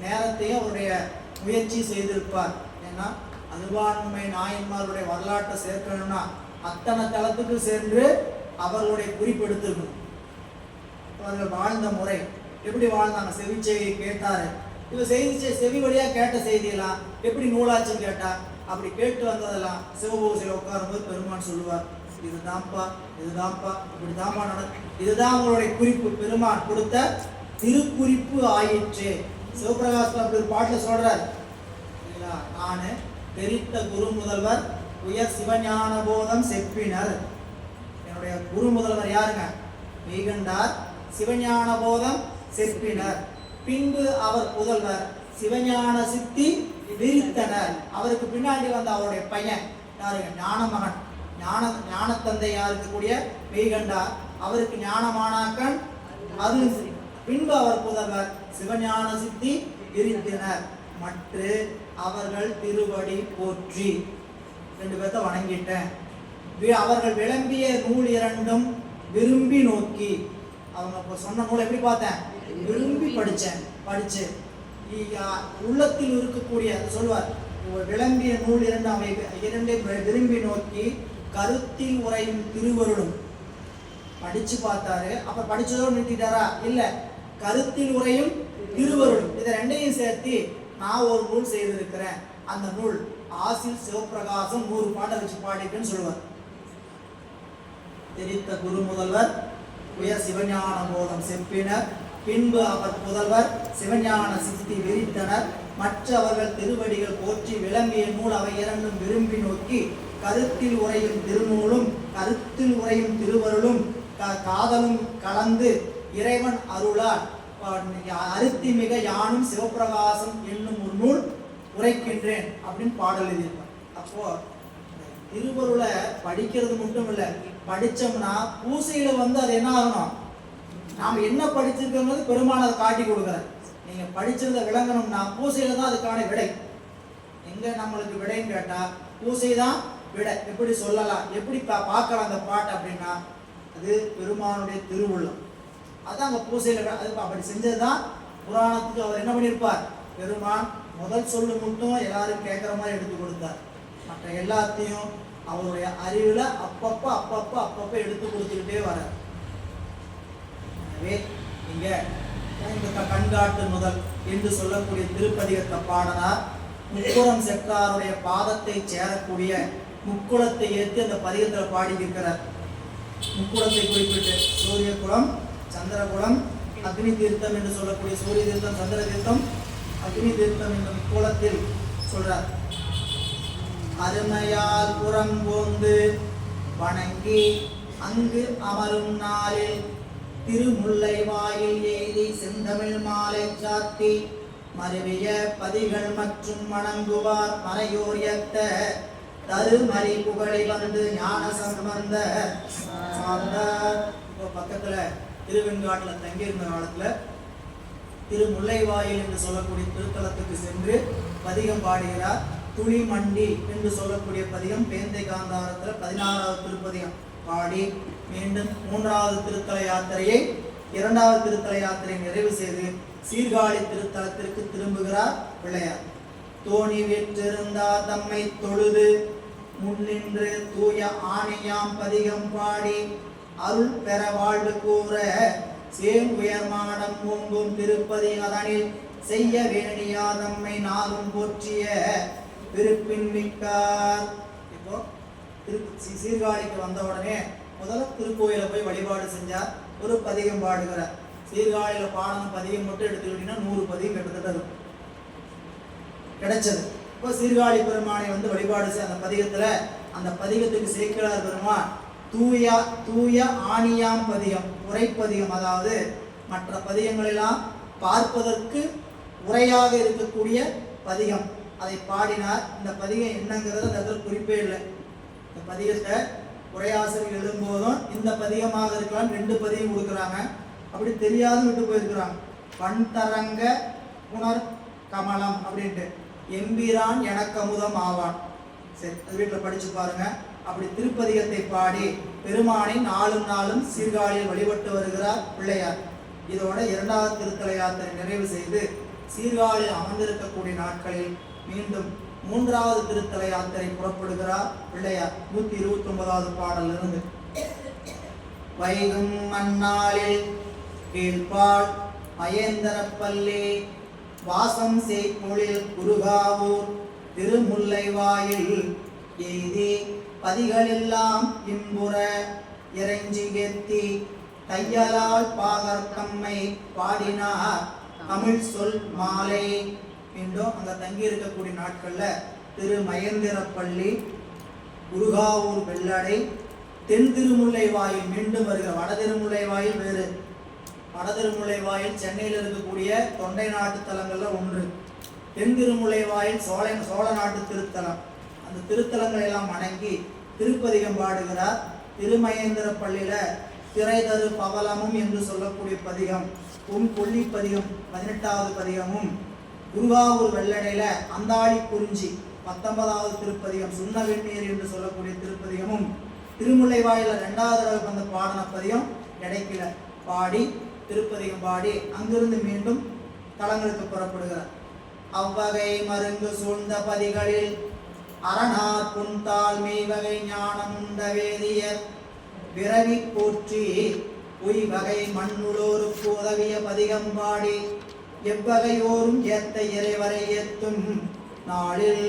நேரத்தையும் அவருடைய முயற்சி செய்திருப்பார். ஏன்னா அனுபான்மை நாயன்மார்களுடைய வரலாற்றை சேர்க்கணும்னா அத்தனை தளத்துக்கு சென்று அவர்களுடைய குறிப்பெடுத்துக்கணும். அவர்கள் வாழ்ந்த முறை எப்படி வாழ்ந்தாங்க, செவிச்செய்தி கேட்டாரு. இவ செவி வழியா கேட்ட செய்தியெல்லாம் எப்படி நூலாச்சுன்னு கேட்டா அப்படி கேட்டு வந்ததெல்லாம் சிவபூசையில் உட்காரும்போது பெருமான் சொல்லுவார், இதுதான்ப்பா இதுதான்ப்பா இப்படிதான்ப்பா இதுதான் அவங்களுடைய குறிப்பு. பெருமான் கொடுத்த திருக்குறிப்பு ஆயிற்று. சிவபிரகாசத்தில் அப்படி ஒரு பாட்டில் சொல்றாரு, நானு தெரித்த குரு முதல்வர் உயர் சிவஞான போதம் செப்பினர். என்னுடைய குரு முதல்வர் யாருங்க? மெய்கண்டார் சிவஞான போதம் செப்பினர். பின்பு அவர் புதல்வர் சிவஞான சித்தி விரித்தனர். அவருக்கு பின்னாடி வந்த அவருடைய பையன் யாருங்க? ஞான மகன், ஞானத்தந்தையா இருக்கக்கூடிய மெய்கண்டார். அவருக்கு ஞானமானாக்கன் அது. பின்பு அவர் புதல்வர் சிவஞான சித்தி விரித்தனர். மற்ற அவர்கள் திருவடி போற்றி. 2 பேர்த்த வணங்கிட்டேன். அவர்கள் விளம்பிய நூல் 2 விரும்பி நோக்கி. அவங்க இப்போ சொன்ன நூலை எப்படி பார்த்தேன்? விரும்பி படிச்சு உள்ளத்தில் இருக்கக்கூடிய சொல்வார், விளம்பிய நூல் 2 அவை 2 விரும்பி நோக்கி கருத்தில் உரையும் திருவருளும் படிச்சு பார்த்தாரு. அப்ப படிச்சதோடு நிறுத்திட்டாரா? இல்ல, கருத்தில் உரையும் திருவருளும் இதை 2ஐயும் சேர்த்து நான் ஒரு நூல் செய்திருக்கிறேன். அந்த நூல் ஆசில் சிவபிரகாசம் 100 பாட்டை வச்சு பாடிட்டுன்னு சொல்லுவார். தெரித்த குரு முதல்வர் உயர் சிவஞான போதம் செப்பினர். பின்பு அவர் புதல்வர் சிவஞான சித்தி விரித்தனர். மற்றவர்கள் திருவடிகள் போற்றி விளம்பிய நூல் அவை இரண்டும் விரும்பி நோக்கி கருத்தில் உரையும் திருநூலும் கருத்தில் உரையும் திருவருளும் காதலும் கலந்து இறைவன் அருளால் அருத்தி மிக யானும் சிவப்பிரகாசம் என்னும் ஒரு நூல் உரைக்கின்றேன் அப்படின்னு பாடல் எழுதியிருப்பார். அப்போ திருவருளை படிக்கிறது மட்டும் இல்லை, படித்தோம்னா பூசையில அது என்ன ஆகணும், நாம் என்ன படிச்சிருக்கிறது பெருமான் அதை காட்டி கொடுக்குறார். நீங்க படிச்சிருந்த விளங்கணும்னா பூசையில தான் அதுக்கான விடை. எங்க நம்மளுக்கு விடைன்னு கேட்டா பூசை தான் விடை. எப்படி சொல்லலாம், எப்படி பார்க்கலாம் அந்த பாட்டு அப்படின்னா அது பெருமானுடைய திருவுள்ளம். அதான் அங்க பூசையில அது அப்படி செஞ்சதுதான் புராணத்துக்கு அவர் என்ன பண்ணியிருப்பார். பெருமான் முதல் சொல்லு மட்டும் எல்லாரும் கேட்குற மாதிரி எடுத்து கொடுத்தார். மற்ற எல்லாத்தையும் அவருடைய அறிவுல அப்பப்ப எடுத்து கொடுத்துக்கிட்டே வர. எனவே இங்க இந்த கண்காட்டு முதல் என்று சொல்லக்கூடிய திருப்பதிகத்தை பாடனார் முக்குளம் செற்றாருடைய பாதத்தை சேரக்கூடிய முக்குளத்தை ஏற்றி அந்த பதிகத்தில் பாடியிருக்கிறார். முக்குளத்தை குறிப்பிட்டு சூரிய குளம், சந்திரகுளம், அக்னி தீர்த்தம் என்று சொல்லக்கூடிய சூரிய தீர்த்தம், சந்திர தீர்த்தம், அக்னி தீர்த்தம் என்ற முக்குளத்தில் சொல்றார். அருமையால் புறம் போந்து வணங்கி அங்கு அமரும் நாளில் திருமுல்லை வாயில் எய்தி செந்தமிழ் மாலை சாத்தி மருவிய பதிகள் மற்றும் வணங்குவார் மறையோர் ஏத்த தருமறி புகழை வந்து ஞான சம்பந்த பக்கத்துல திருவெண்காட்டுல தங்கியிருந்த காலத்துல திருமுல்லை வாயில் என்று சொல்லக்கூடிய திருத்தலத்துக்கு சென்று பதிகம் பாடுகிறார். துளி மண்டி என்று சொல்லக்கூடிய பதிகம் பேந்தை காந்தாரத்துல 16வது திருப்பதிகம் பாடி மீண்டும் 3வது திருத்தல யாத்திரையை 2வது திருத்தல யாத்திரை நிறைவு செய்து சீர்காழி திருத்தலத்திற்கு திரும்புகிறார் பிள்ளையார். தோணி வெற்றிருந்தார் தம்மை தொழுது முன்னின்று தூய ஆணையாம் பதிகம் பாடி அருள் பெற வாழ்வு கூற சேம் உயர்மாடம் ஓங்கும் திருப்பதி அதனில் செய்ய வேணியா தம்மை நாளும் போற்றிய விருப்பின் மிக்கார். இப்போ சீர்காழிக்கு வந்த உடனே முதல்ல திருக்கோயில போய் வழிபாடு செஞ்சார். ஒரு பதிகம் பாடுகிறார். சீர்காழியில பாடணும் பதிகம் மட்டும் எடுத்துக்கிட்டீங்கன்னா 100 பதிகம் கிட்டத்தட்ட கிடைச்சது. இப்போ சீர்காழி பெருமானை வழிபாடு செய்ய அந்த பதிகத்துல அந்த பதிகத்துக்கு சேர்க்கிறார் பெருமான் தூய ஆணியாம் பதிகம், உரைப்பதிகம். அதாவது மற்ற பதிகங்கள் எல்லாம் பார்ப்பதற்கு உரையாக இருக்கக்கூடிய பதிகம். அதை பாடினார். இந்த பதிகம் என்னங்கிறது அந்த இடத்துல குறிப்பே இல்லை. இந்த பதிகத்தை உரையாசிரியர் எழுதும்போதும் இந்த பதிகமாக இருக்கலாம் 2 பதிகம் கொடுக்குறாங்க. அப்படி தெரியாது விட்டு போயிருக்கிறாங்க. பண்தரங்க புனர் கமலம் அப்படின்ட்டு எம்பிரான் எனக்கு அமுதம் ஆவான். சரி, அது வீட்டில் படிச்சு பாருங்க. அப்படி திருப்பதிகத்தை பாடி பெருமானை நாளும் நாளும் சீர்காழியில் வழிபட்டு வருகிறார் பிள்ளையார். இதோட 2வது திருத்தல யாத்திரை நிறைவு செய்து சீர்காழியில் அமர்ந்திருக்கக்கூடிய நாட்களில் மீண்டும் 3வது திருத்தல யாத்திரை புறப்படுகிறார் பிள்ளையார். 129வது பாடல் இருந்து வைகும் மன்னாளில் கீழ்பால் மகேந்திரப்பள்ளி வாசம் செய்பொழில் குருகாவூர் திருமுல்லை வாயில் எய்தி பதிகளெல்லாம் இன்புற இறைஞ்சி ஏத்தி தையலால் பாகர்கம்மை பாடினார் தமிழ் சொல் மாலை. மீண்டும் அங்க தங்கி இருக்கக்கூடிய நாட்கள்ல திரு மகேந்திரப்பள்ளி, குருகாவூர், வெள்ளடை, தென் திருமுல்லை வாயில் மீண்டும் வருகிற. வட திருமுல்லை வாயில் வேறு. வட திருமுல்லை வாயில் சென்னையில் இருக்கக்கூடிய தொண்டை நாட்டு தலங்கள்ல ஒன்று. தென் திருமுல்லை வாயில் சோழ நாட்டு திருத்தலம். அந்த திருத்தலங்களை எல்லாம் வணங்கி திருப்பதிகம் பாடுகிறார். திருமகேந்திரப்பள்ளியில திரை தரு பவலமும் என்று சொல்லக்கூடிய பதிகம், கொல்லி பதிகம் 18வது பதிகமும், குருகாவூர் வெள்ளடையில அந்தாளி குறிஞ்சி 19வது திருப்பதிகம், சுண்ண வெந்நீர் என்று சொல்லக்கூடிய திருப்பதிகமும், திருமுல்லை வாயில 2வது தடவை வந்த பாடன பதிகம் கிடைக்கல பாடி திருப்பதிகம் பாடி அங்கிருந்து மீண்டும் தலங்களுக்கு புறப்படுகிறார். அவ்வகை மருங்கு சூழ்ந்த பதிகளில் அரணார் புன்தாள் மெய்வகை ஞானம் உண்ட வேதியர் விரவி போற்றி உய்வகை மண்ணுளோருக்கு உதவிய பதிகம் பாடி எவ்வகையோரும் ஏத்த இறைவரை ஏத்தும் நாளில்.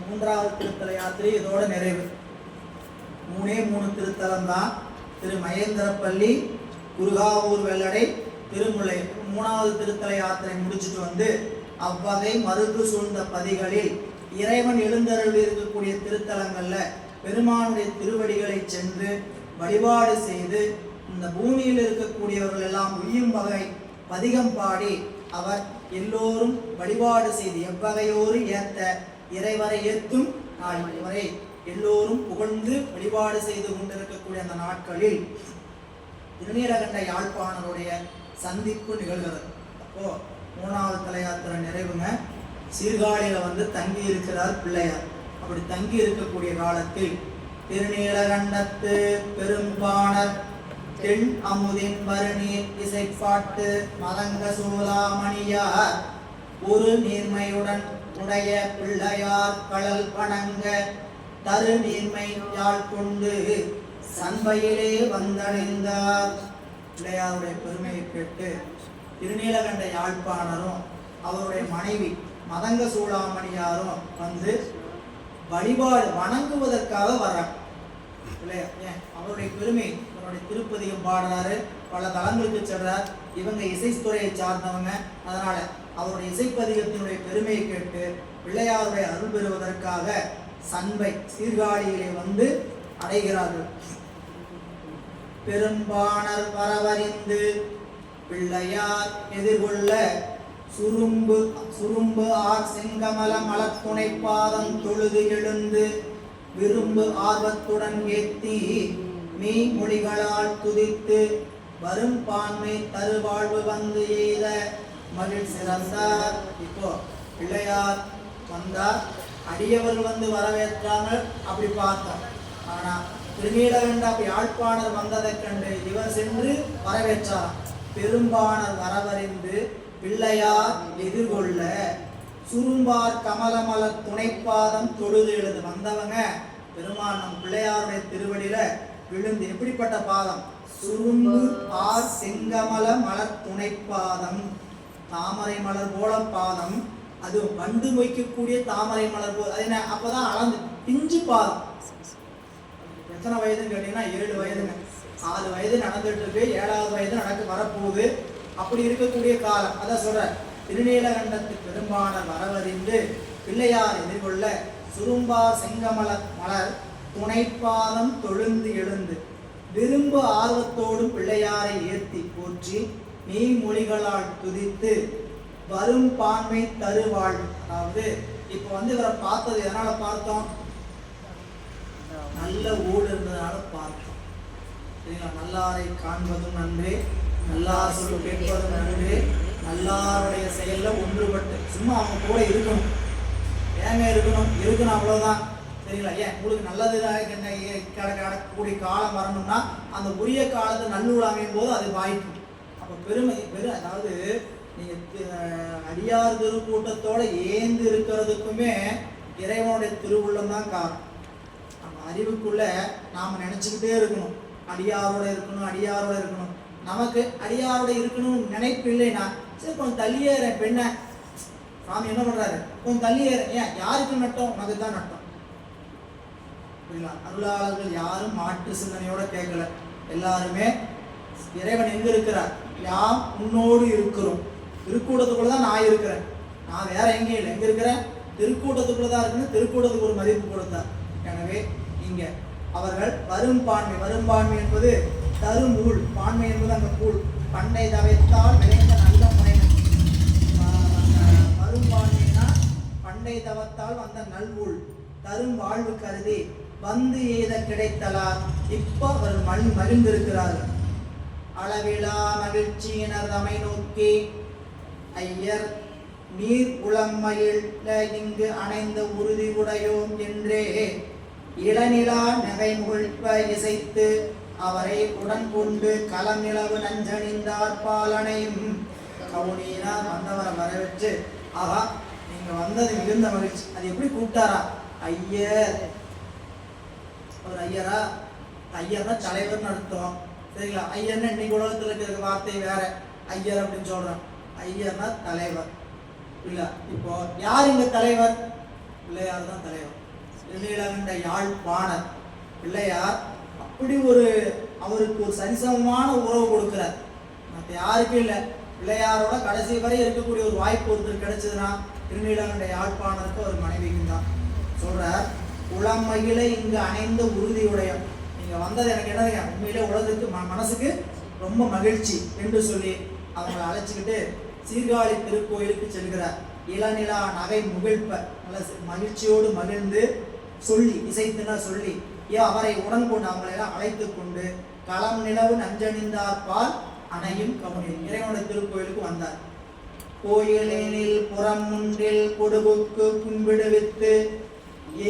3வது திருத்தல யாத்திரை இதோட நிறைவு. 3 திருத்தலம் தான். திரு மகேந்திரப்பள்ளி, குருகாவூர் வெள்ளடை, திருமுல்லை 3வது திருத்தல யாத்திரை முடிச்சுட்டு வந்து அவ்வகை மருது சூழ்ந்த பதிகளில் இறைவன் எழுந்தருள் இருக்கக்கூடிய திருத்தலங்கள்ல பெருமானுடைய திருவடிகளை சென்று வழிபாடு செய்து இந்த பூமியில் இருக்கக்கூடியவர்கள் எல்லாம் உய்யும் வகை பதிகம் பாடி அவர் எல்லோரும் வழிபாடு செய்து எவ்வகையோடு ஏத்த இறைவரை ஏற்றும் நாள் வரை எல்லோரும் புகழ்ந்து வழிபாடு செய்து கொண்டிருக்கக்கூடிய அந்த நாட்களில் திருநீலகண்ட யாழ்ப்பாணருடைய சந்திப்பு நிகழ்கிறது. அப்போ 3வது தல யாத்திரை நிறைவுங்க. சீர்காழியில வந்து தங்கி இருக்கிறார் பிள்ளையார். அப்படி தங்கி இருக்கக்கூடிய காலத்தில் திருநீலகண்டத்து பெரும்பாணர் தென் அமுதின் வருநீர் இசைப்பாட்டு மதங்க சூலாமணியார் ஒரு நீர்மையுடன் உடைய பிள்ளையார் கடல் வணங்க தரு நீர்மை யாழ் கொண்டு சண்பையிலே வந்தடைந்தார். பிள்ளையாருடைய பெருமையை கேட்டு திருநீலகண்ட யாழ்ப்பாணரும் அவருடைய மனைவி மதங்க சூளாமணியாரும் வந்து வழிபாடு வணங்குவதற்காக வர்றாங்க. அவருடைய பெருமை, அவருடைய திருப்பதிகம் பாடுறாரு, பல தலங்களுக்கு செல்றார். இவங்க இசைத்துறையை சார்ந்தவங்க. அதனால அவருடைய இசைப்பதிகத்தினுடைய பெருமையை கேட்டு பிள்ளையாருடைய அருள் பெறுவதற்காக சண்பை சீர்காழியிலே வந்து அடைகிறார்கள். பெரும்பாணர் வரவறிந்து பிள்ளையார் எதிர்கொள்ள சுரும்பு ஆர் செங்கமல மலத்துணை பாதம் தொழுது எழுந்து விரும்பு ஆர்வத்துடன் ஏத்தி மீ மொழிகளால் துதித்து வரும் பான்மை தருவாழ்வு வந்து எய்த மகிழ் சிறந்தார். இப்போ பிள்ளையார் வந்தார், அடியவர்கள் வந்து வரவேற்றாங்க. அப்படி பார்த்தோம். ஆனா திருநீலகண்ட யாழ்ப்பாணர் வந்ததை கண்டு இவர் சென்று வரவேற்றார். பெரும்பாணர் வரவறிந்து பிள்ளையார் எதிர்கொள்ள சுரும்பார் கமலமல துணைப்பாதம் தொழுது எழுது வந்தவங்க பெருமான் நம் பிள்ளையாருடைய திருவடியில விழுந்து, எப்படிப்பட்ட பாதம்? சுரும்பு ஆர் செங்கமல மலர் துணைப்பாதம், தாமரை மலர் போல பாதம். அது வண்டு மொய்க்கக்கூடிய தாமரை மலர் போல. அது என்ன? அப்பதான் அளந்து பிஞ்சு பாதம். எத்தனை வயதுன்னு கேட்டீங்கன்னா 7 வயதுங்க. 6 வயது நடந்துட்டு இருக்கு, 7வது வயது நடக்க வரப்போகுது. அப்படி இருக்கக்கூடிய காலம். அதான் சொல்ற திருநீலகண்டத்து பெரும்பாணர் வரவறிந்து பிள்ளையார் எதிர்கொள்ள சுரும்பார் செங்கமல மலர் துணைப்பாதம் தொழுந்து எழுந்து விரும்பு ஆர்வத்தோடும் பிள்ளையாரை ஏற்றி போற்றி நீ மொழிகளால் துதித்து வரும் பான்மை தருவாழ். அதாவது இப்ப வந்து இவரை பார்த்தது எதனால பார்த்தோம்? நல்ல ஊடு இருந்ததுனால பார்த்தோம். சரிங்களா? நல்லாரை காண்பதும் நன்றே, நல்லார் சொல் கேட்பதும் நன்றே, நல்லாருடைய செயல்ல ஒன்றுபட்டு. சும்மா அவங்க கூட இருக்கணும். ஏங்க இருக்கணும்? இருக்கணும், அவ்வளவுதான். சரிங்களா? ஏன் உங்களுக்கு நல்லது கிடக்கக்கூடிய காலம் வரணும்னா அந்த உரிய காலத்தை நல்லூர் அமையும் போது அது வாய்க்கும். அப்ப பெருமை அதாவது நீங்க அடியார் திருக்கூட்டத்தோட ஏந்து இருக்கிறதுக்குமே இறைவனுடைய திருவுள்ளம் தான் காரணம். நம்ம அறிவுக்குள்ள நாம நினைச்சுக்கிட்டே இருக்கணும், அடியாரோட இருக்கணும், அடியாரோட இருக்கணும். நமக்கு அடியாரோட இருக்கணும் நினைப்பு இல்லைன்னா சரி கொஞ்சம் தள்ளியே பெண்ண சாமி என்ன பண்றாரு, கொஞ்சம் தள்ளியே. ஏன்? யாருக்கு நட்டம்? உனக்கு தான் நட்டம். புரியல? அருளாளர்கள் யாரும் மாற்று சிந்தனையோட கேட்கல. எல்லாருமே இறைவன் எங்க இருக்கிறார்? யாம் உன்னோடு இருக்கிறோம். திருக்கூட்டத்துக்குள்ள தான் நான் இருக்கிறேன். நான் வேற எங்கேயும் இல்லை. எங்க இருக்கிறேன்? திருக்கூட்டத்துக்குள்ள தான் இருக்குன்னு திருக்கூட்டத்துக்கு ஒரு மதிப்பு கொடுத்தார். எனவே இங்க அவர்கள் வரும்பான்மை என்பது தரும் ஊழ், பான்மை என்பது அங்க கூழ். பண்டை தவைத்தால் விளைந்த நல்ல முறைமை. வரும்பான்மைனா பண்டை தவத்தால் வந்த நல்ஊழ் தரும் வாழ்வு கருதி வந்து எய்த கிடைத்தலார். இப்ப அவர்கள் மகிழ்ந்திருக்கிறார்கள். அளவிலா மகிழ்ச்சியினர் தமை நோக்கி ஐயர் நீர் உளம்மையில் இங்கு அணைந்த உறுதி உடையோம் என்றே இளநிலா நகை முகிழ்ப்ப இசைத்து அவரை உடன் கொண்டு களம் நிலவு நஞ்சணிந்தார் பாலனையும் கவுனியினார் வந்தவரை வரவச்சு. ஆகா, நீங்க வந்தது மிகுந்த மகிழ்ச்சி. அது எப்படி கூப்பிட்டாரா? ஐயர். ஒரு ஐயரா? ஐயர்னா தலைவர்னு அர்த்தம். சரிங்களா? ஐயர்னா இன்னைக்கு உலகத்தில் இருக்கிற வார்த்தை வேற. ஐயர் அப்படின்னு சொல்றோம். ஐயர்னா தலைவர். இல்ல, இப்போ யார் இங்க தலைவர்? பிள்ளையார் தான் தலைவர். திருநீலகண்ட யாழ்ப்பாணர் பிள்ளையார் அப்படி அவருக்கு ஒரு சரிசமமான உறவு கொடுக்கிறார். மற்ற யாருக்கும் இல்லை. பிள்ளையாரோட கடைசி வரை இருக்கக்கூடிய ஒரு வாய்ப்பு ஒருத்தர் கிடைச்சதுன்னா திருநீலகண்ட யாழ்ப்பாணருக்கு ஒரு மனைவிக்கும் தான். சொல்றார், உளமகிழ இங்கு அணைந்த உறுதியுடைய, நீங்க வந்தது எனக்கு என்னதுங்க, உண்மையிலே உலகத்துக்கு மனசுக்கு ரொம்ப மகிழ்ச்சி என்று சொல்லி அவங்களை அழைச்சிக்கிட்டு சீர்காழி திருக்கோயிலுக்கு செல்கிறார். இளநிலா நகை முகிழ்ப்ப, நல்ல மகிழ்ச்சியோடு மகிழ்ந்து சொல்லி இசைத்துனா சொல்லி அவரை உடன் கொண்டு அவங்களெல்லாம் அழைத்து கொண்டு களம் நிலவு நஞ்சணிந்தார்பால் அணையும் கவுனில் இறைவனுடைய திருக்கோயிலுக்கு வந்தார். கோயிலினில் புறம் ஒன்றில் கொடுபுக்கு கும்பிடுவித்து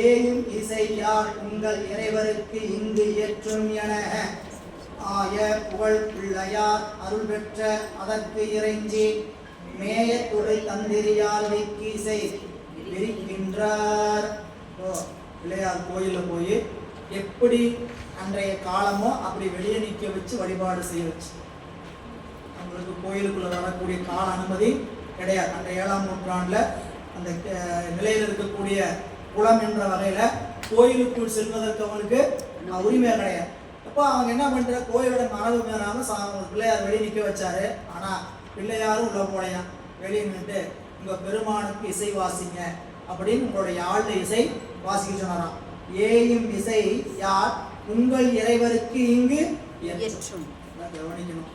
ஏயும் இசையார் உங்கள் இறைவருக்கு இங்கு ஏற்றும் என ஆய புகழ் பிள்ளையார் அருள் பெற்ற அதற்கு இறைஞ்சி மேயத்துடை தந்திரியால் வைக்கி இசை விரிக்கின்றார். பிள்ளையார் கோயிலில் போய் எப்படி அன்றைய காலமோ அப்படி வெளியே நிற்க வச்சு வழிபாடு செய்ய வச்சு. அவங்களுக்கு கோயிலுக்குள்ள வரக்கூடிய கால அனுமதி கிடையாது. அந்த 7ஆம் நூற்றாண்டுல அந்த நிலையில் இருக்கக்கூடிய குளம் என்ற வகையில கோயிலுக்குள் செல்வதற்கு அவங்களுக்கு உரிமை கிடையாது. அப்போ அவங்க என்ன பண்ற, கோயிலோட மரபு மீறாம பிள்ளையார் வெளியே நிற்க வச்சாரு. ஆனா பிள்ளையாரும் உள்ள போலையா, வெளியே நின்று உங்க பெருமானுக்கு இசை வாசிங்க அப்படின்னு உங்களுடைய யாழ்ல இசை வாசிக்க சொன்னாராம். ஏயும் இசை யார் உங்கள் இறைவருக்கு இங்கு ஏற்றும். கவனிக்கணும்,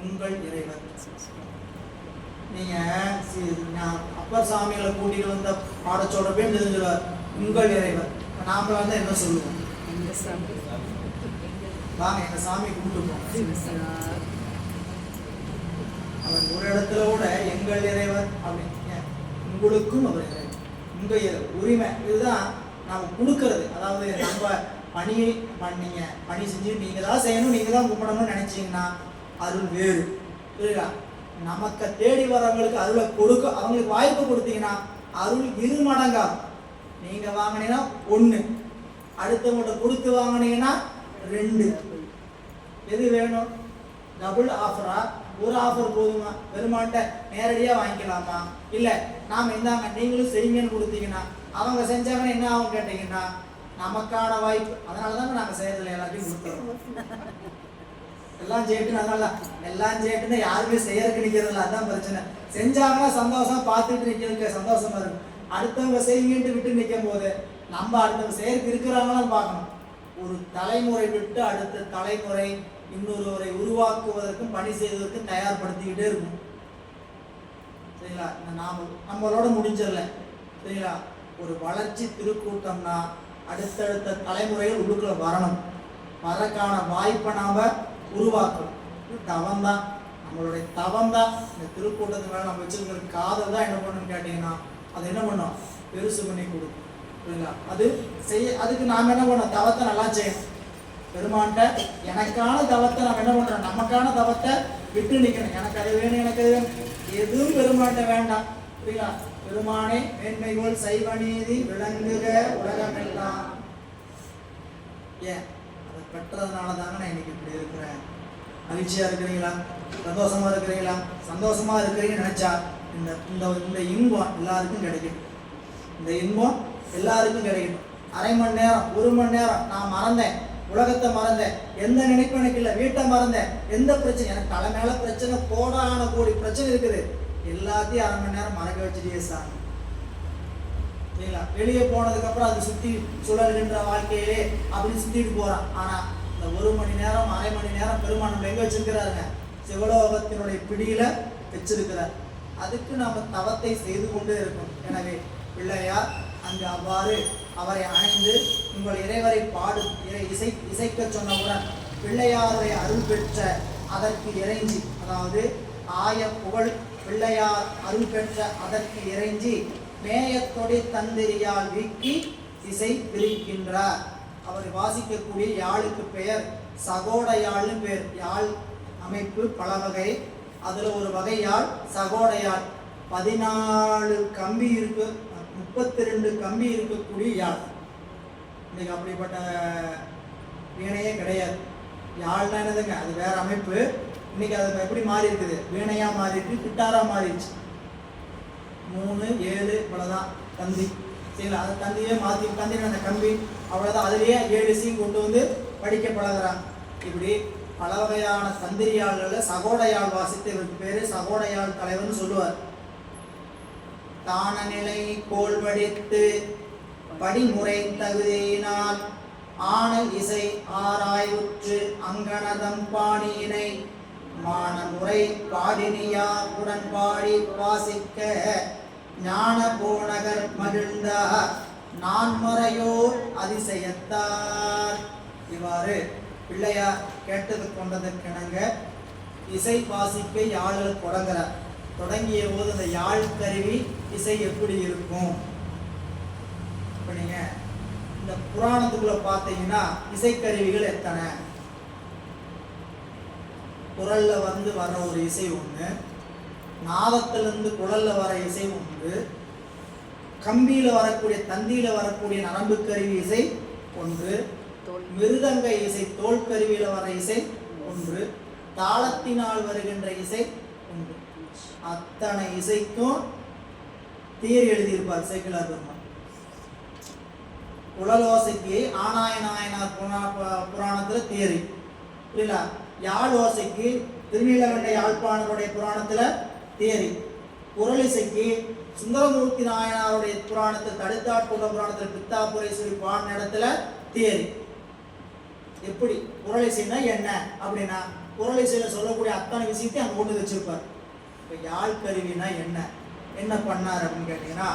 உங்கள் இறைவர். நீங்க அப்பர் சாமிகளை கூட்டிட்டு வந்த பாடச்சோட பேர் தெரிஞ்சுவார், உங்கள் இறைவர். நாம வந்து என்ன சொல்லுவோம், வாங்க எங்க சாமி கும்பிட்டுப்போம். அவர் ஒரு இடத்துல கூட எங்கள் இறைவர் அப்படின்னு, உங்களுக்கும் அவர் இறைவர், உங்க உரிமை. இதுதான் நாம் கொடுக்கறது. அதாவது நம்ம பணியை நீங்க பணி செஞ்சு நீங்க தான் செய்யணும், நீங்க தான் கும்பிடணும்னு நினைச்சீங்கன்னா அருள் வேறு. புரியுதா? நமக்கு தேடி வரவங்களுக்கு அருளை கொடுக்க அவங்களுக்கு வாய்ப்பு கொடுத்தீங்கன்னா அருள் 2 மடங்காகும். நீங்க வாங்கினீங்கன்னா 1, அடுத்தவங்கள்ட்ட கொடுத்து வாங்கினீங்கன்னா 2. எது வேணும்? டபுள் ஆஃபரா, ஒரு ஆஃபர் போதுமா? பெருமான்ட்ட நேரடியாக வாங்கிக்கலாமா? இல்லை நாம் இந்தாங்க நீங்களும் செய்யுங்கன்னு கொடுத்தீங்கன்னா அவங்க செஞ்சாங்கன்னு என்ன ஆகும் கேட்டீங்கன்னா நமக்கான வாய்ப்பு. அதனால தாங்க நாங்கள் செய்யறதில்லை, எல்லாத்தையும் கொடுத்துறோம். எல்லாம் செய்யட்டுன்னு, அதனால எல்லாம் செய்யட்டுன்னு யாருமே செய்யறதுக்கு நிற்கிறதில்ல. அதுதான் பிரச்சனை. செஞ்சாங்கன்னா சந்தோஷம், பார்த்துட்டு நிற்கிறதுக்கு சந்தோஷமா இருக்கும். அடுத்தவங்க செய்யுங்கன்ட்டு விட்டு நிற்கும் போது நம்ம அடுத்தவங்க செய்யறதுக்கு இருக்கிறாங்களான்னு பார்க்கணும். ஒரு தலைமுறை விட்டு அடுத்த தலைமுறை இன்னொருவரை உருவாக்குவதற்கும் பணி செய்வதற்கும் தயார்படுத்திக்கிட்டே இருக்கும். சரிங்களா? நம்மளோட முடிஞ்சிடல. சரிங்களா? ஒரு வளர்ச்சி திருக்கூட்டம்னா அடுத்தடுத்த தலைமுறைகள் உள்ளுக்குள்ள வரணும். வரக்கான வாய்ப்பை நாம உருவாக்கணும். தவம் தான், நம்மளுடைய தவம் தான். இந்த திருக்கூட்டத்துக்கு மேலே நம்ம வச்சிருக்கிற காதல் தான் என்ன பண்ணணும்னு கேட்டீங்கன்னா அது என்ன பண்ணோம், பெருசு பண்ணி கொடுக்கும். சரிங்களா? அது அதுக்கு நாம் என்ன பண்ணோம், தவத்தை நல்லா செய்யணும். பெருமான்ட்ட எனக்கான தவத்தை நாம் என்ன பண்றோம், நமக்கான தவத்தை விட்டு நிற்கணும். எனக்கு அது வேணும், எனக்கு அது வேணும், எதுவும் பெருமான்ட்ட வேண்டாம். புரியுங்களா? பெருமானே மேன்மைகோள் சைவநீதி விளங்குக உலகமெல்லாம். ஏன் அதை பெற்றதுனால தாங்க நான் இன்னைக்கு இப்படி இருக்கிறேன். மகிழ்ச்சியா இருக்கிறீங்களா? சந்தோஷமா இருக்கிறீங்களா? சந்தோஷமா இருக்கிறீங்கன்னு நினைச்சா இந்த இன்பம் எல்லாருக்கும் கிடைக்கும். இந்த இன்பம் எல்லாருக்கும் கிடைக்கும். அரை மணி நேரம், 1 மணி நேரம் நான் மறந்தேன், உலகத்தை மறந்தேன், எந்த நினைப்பு எனக்கு இல்லை, வீட்டை மறந்தேன், எந்த பிரச்சனை எனக்கு தலை மேல பிரச்சனை, கோடான கோடி பிரச்சனை இருக்குது, எல்லாத்தையும் அரை மணி நேரம் மறக்க வச்சுட்டே சார். சரிங்களா? வெளியே போனதுக்கு அப்புறம் அது சுத்தி சுழல்கின்ற வாழ்க்கையிலே அப்படி சுத்திட்டு போறான். ஆனா இந்த 1 மணி நேரம், அரை மணி நேரம் பெருமானம் எங்க வச்சிருக்கிறாருங்க, சிவலோகத்தினுடைய பிடியில வச்சிருக்கிறார். அதுக்கு நாம தவத்தை செய்து கொண்டே இருக்கும். எனவே பிள்ளையார் அங்கு அவ்வாறு அவரை அணைந்து உங்கள் இறைவரை இசைக்க சொன்னவுடன் பிள்ளையாருடைய அருள் பெற்ற அதற்கு இறைஞ்சி, அதாவது ஆய புகழ் பிள்ளையார் அருள் பெற்ற அதற்கு இறைஞ்சி மேயத்தொடை தந்திரியால் வீக்கி இசை விரிக்கின்றார். அவர் வாசிக்கக்கூடிய யாழுக்கு பெயர் சகோட யாழ்னு பேர். யாழ் அமைப்பு பல வகை. அதுல ஒரு வகை யாழ் சகோட யாழ். 14 கம்பி இருக்கு, 32 கம்பி இருக்கக்கூடிய யாழ். இன்னைக்கு அப்படிப்பட்ட வீணையே கிடையாது. யாழ்னா என்னதுங்க, அது வேற அமைப்பு. இன்னைக்கு அது எப்படி மாறி இருக்குது, வீணையா மாறி இருக்கு, கிட்டாரா மாறிடுச்சு. 3, 7 இவ்வளவுதான் தந்தி. சரிங்களா? அதை தந்தியே மாற்றி தந்தின அந்த கம்பி அவ்வளோதான். அதுலேயே 7 இசையும் கொண்டு வந்து படிக்க பழகிறாங்க. இப்படி பல வகையான தந்திரியாள்களில் சகோடையாள் வாசித்து இவருக்கு பேர் சகோடையாள் தலைவர்னு சொல்லுவார். தான நிலை கோல் வடித்து படிமுறை தகுதியினால் ஆன இசை ஆராய்வுற்று அங்கனதம் பாணியினை மானமுறை பாடினியா உடன்பாடி வாசிக்க ஞான போனகர் மகிழ்ந்த நான்மறையோர் அதிசயத்தார். இவ்வாறு பிள்ளையார் கேட்டது கொண்டதற்கிணங்க இசை வாசிக்க யாழ்கள் தொடங்குறார். தொடங்கிய போது அந்த யாழ் கருவி இசை எப்படி இருக்கும்? இப்போ நீங்கள் இந்த புராணத்துக்குள்ள பார்த்தீங்கன்னா இசைக்கருவிகள் எத்தனை? குரல்ல வந்து வர ஒரு இசை ஒன்று, நாதத்திலிருந்து குழல்ல வர இசை ஒன்று, கம்பியில வரக்கூடிய தந்தியில வரக்கூடிய நரம்பு கருவி இசை ஒன்று, மிருதங்க இசை தோல் கருவியில வர இசை ஒன்று, தாளத்தினால் வருகின்ற இசை ஒன்று. அத்தனை இசைக்கும் தியரி எழுதியிருப்பார் சேக்கிழார் பெருமான். குழலோசைக்கு ஆனாய நாயனார் புராணத்துல தியரி, புரியல? யாழ் ஓசைக்கு திருநீலகண்ட யாழ்ப்பாணருடைய புராணத்துல தியரி, குரலிசைக்கு சுந்தரமூர்த்தி நாயனாருடைய புராணத்தில் தடுத்தாட்புற புராணத்தில் பித்தாபுரேஸ்வரி பாடின இடத்துல தியரி. எப்படி குரலிசைனா என்ன அப்படின்னா குரலிசையில சொல்லக்கூடிய அத்தனை விஷயத்தையும் அங்கே கொண்டு வச்சிருப்பார். இப்போ யாழ் கருவினா என்ன என்ன பண்ணார் அப்படின்னு கேட்டீங்கன்னா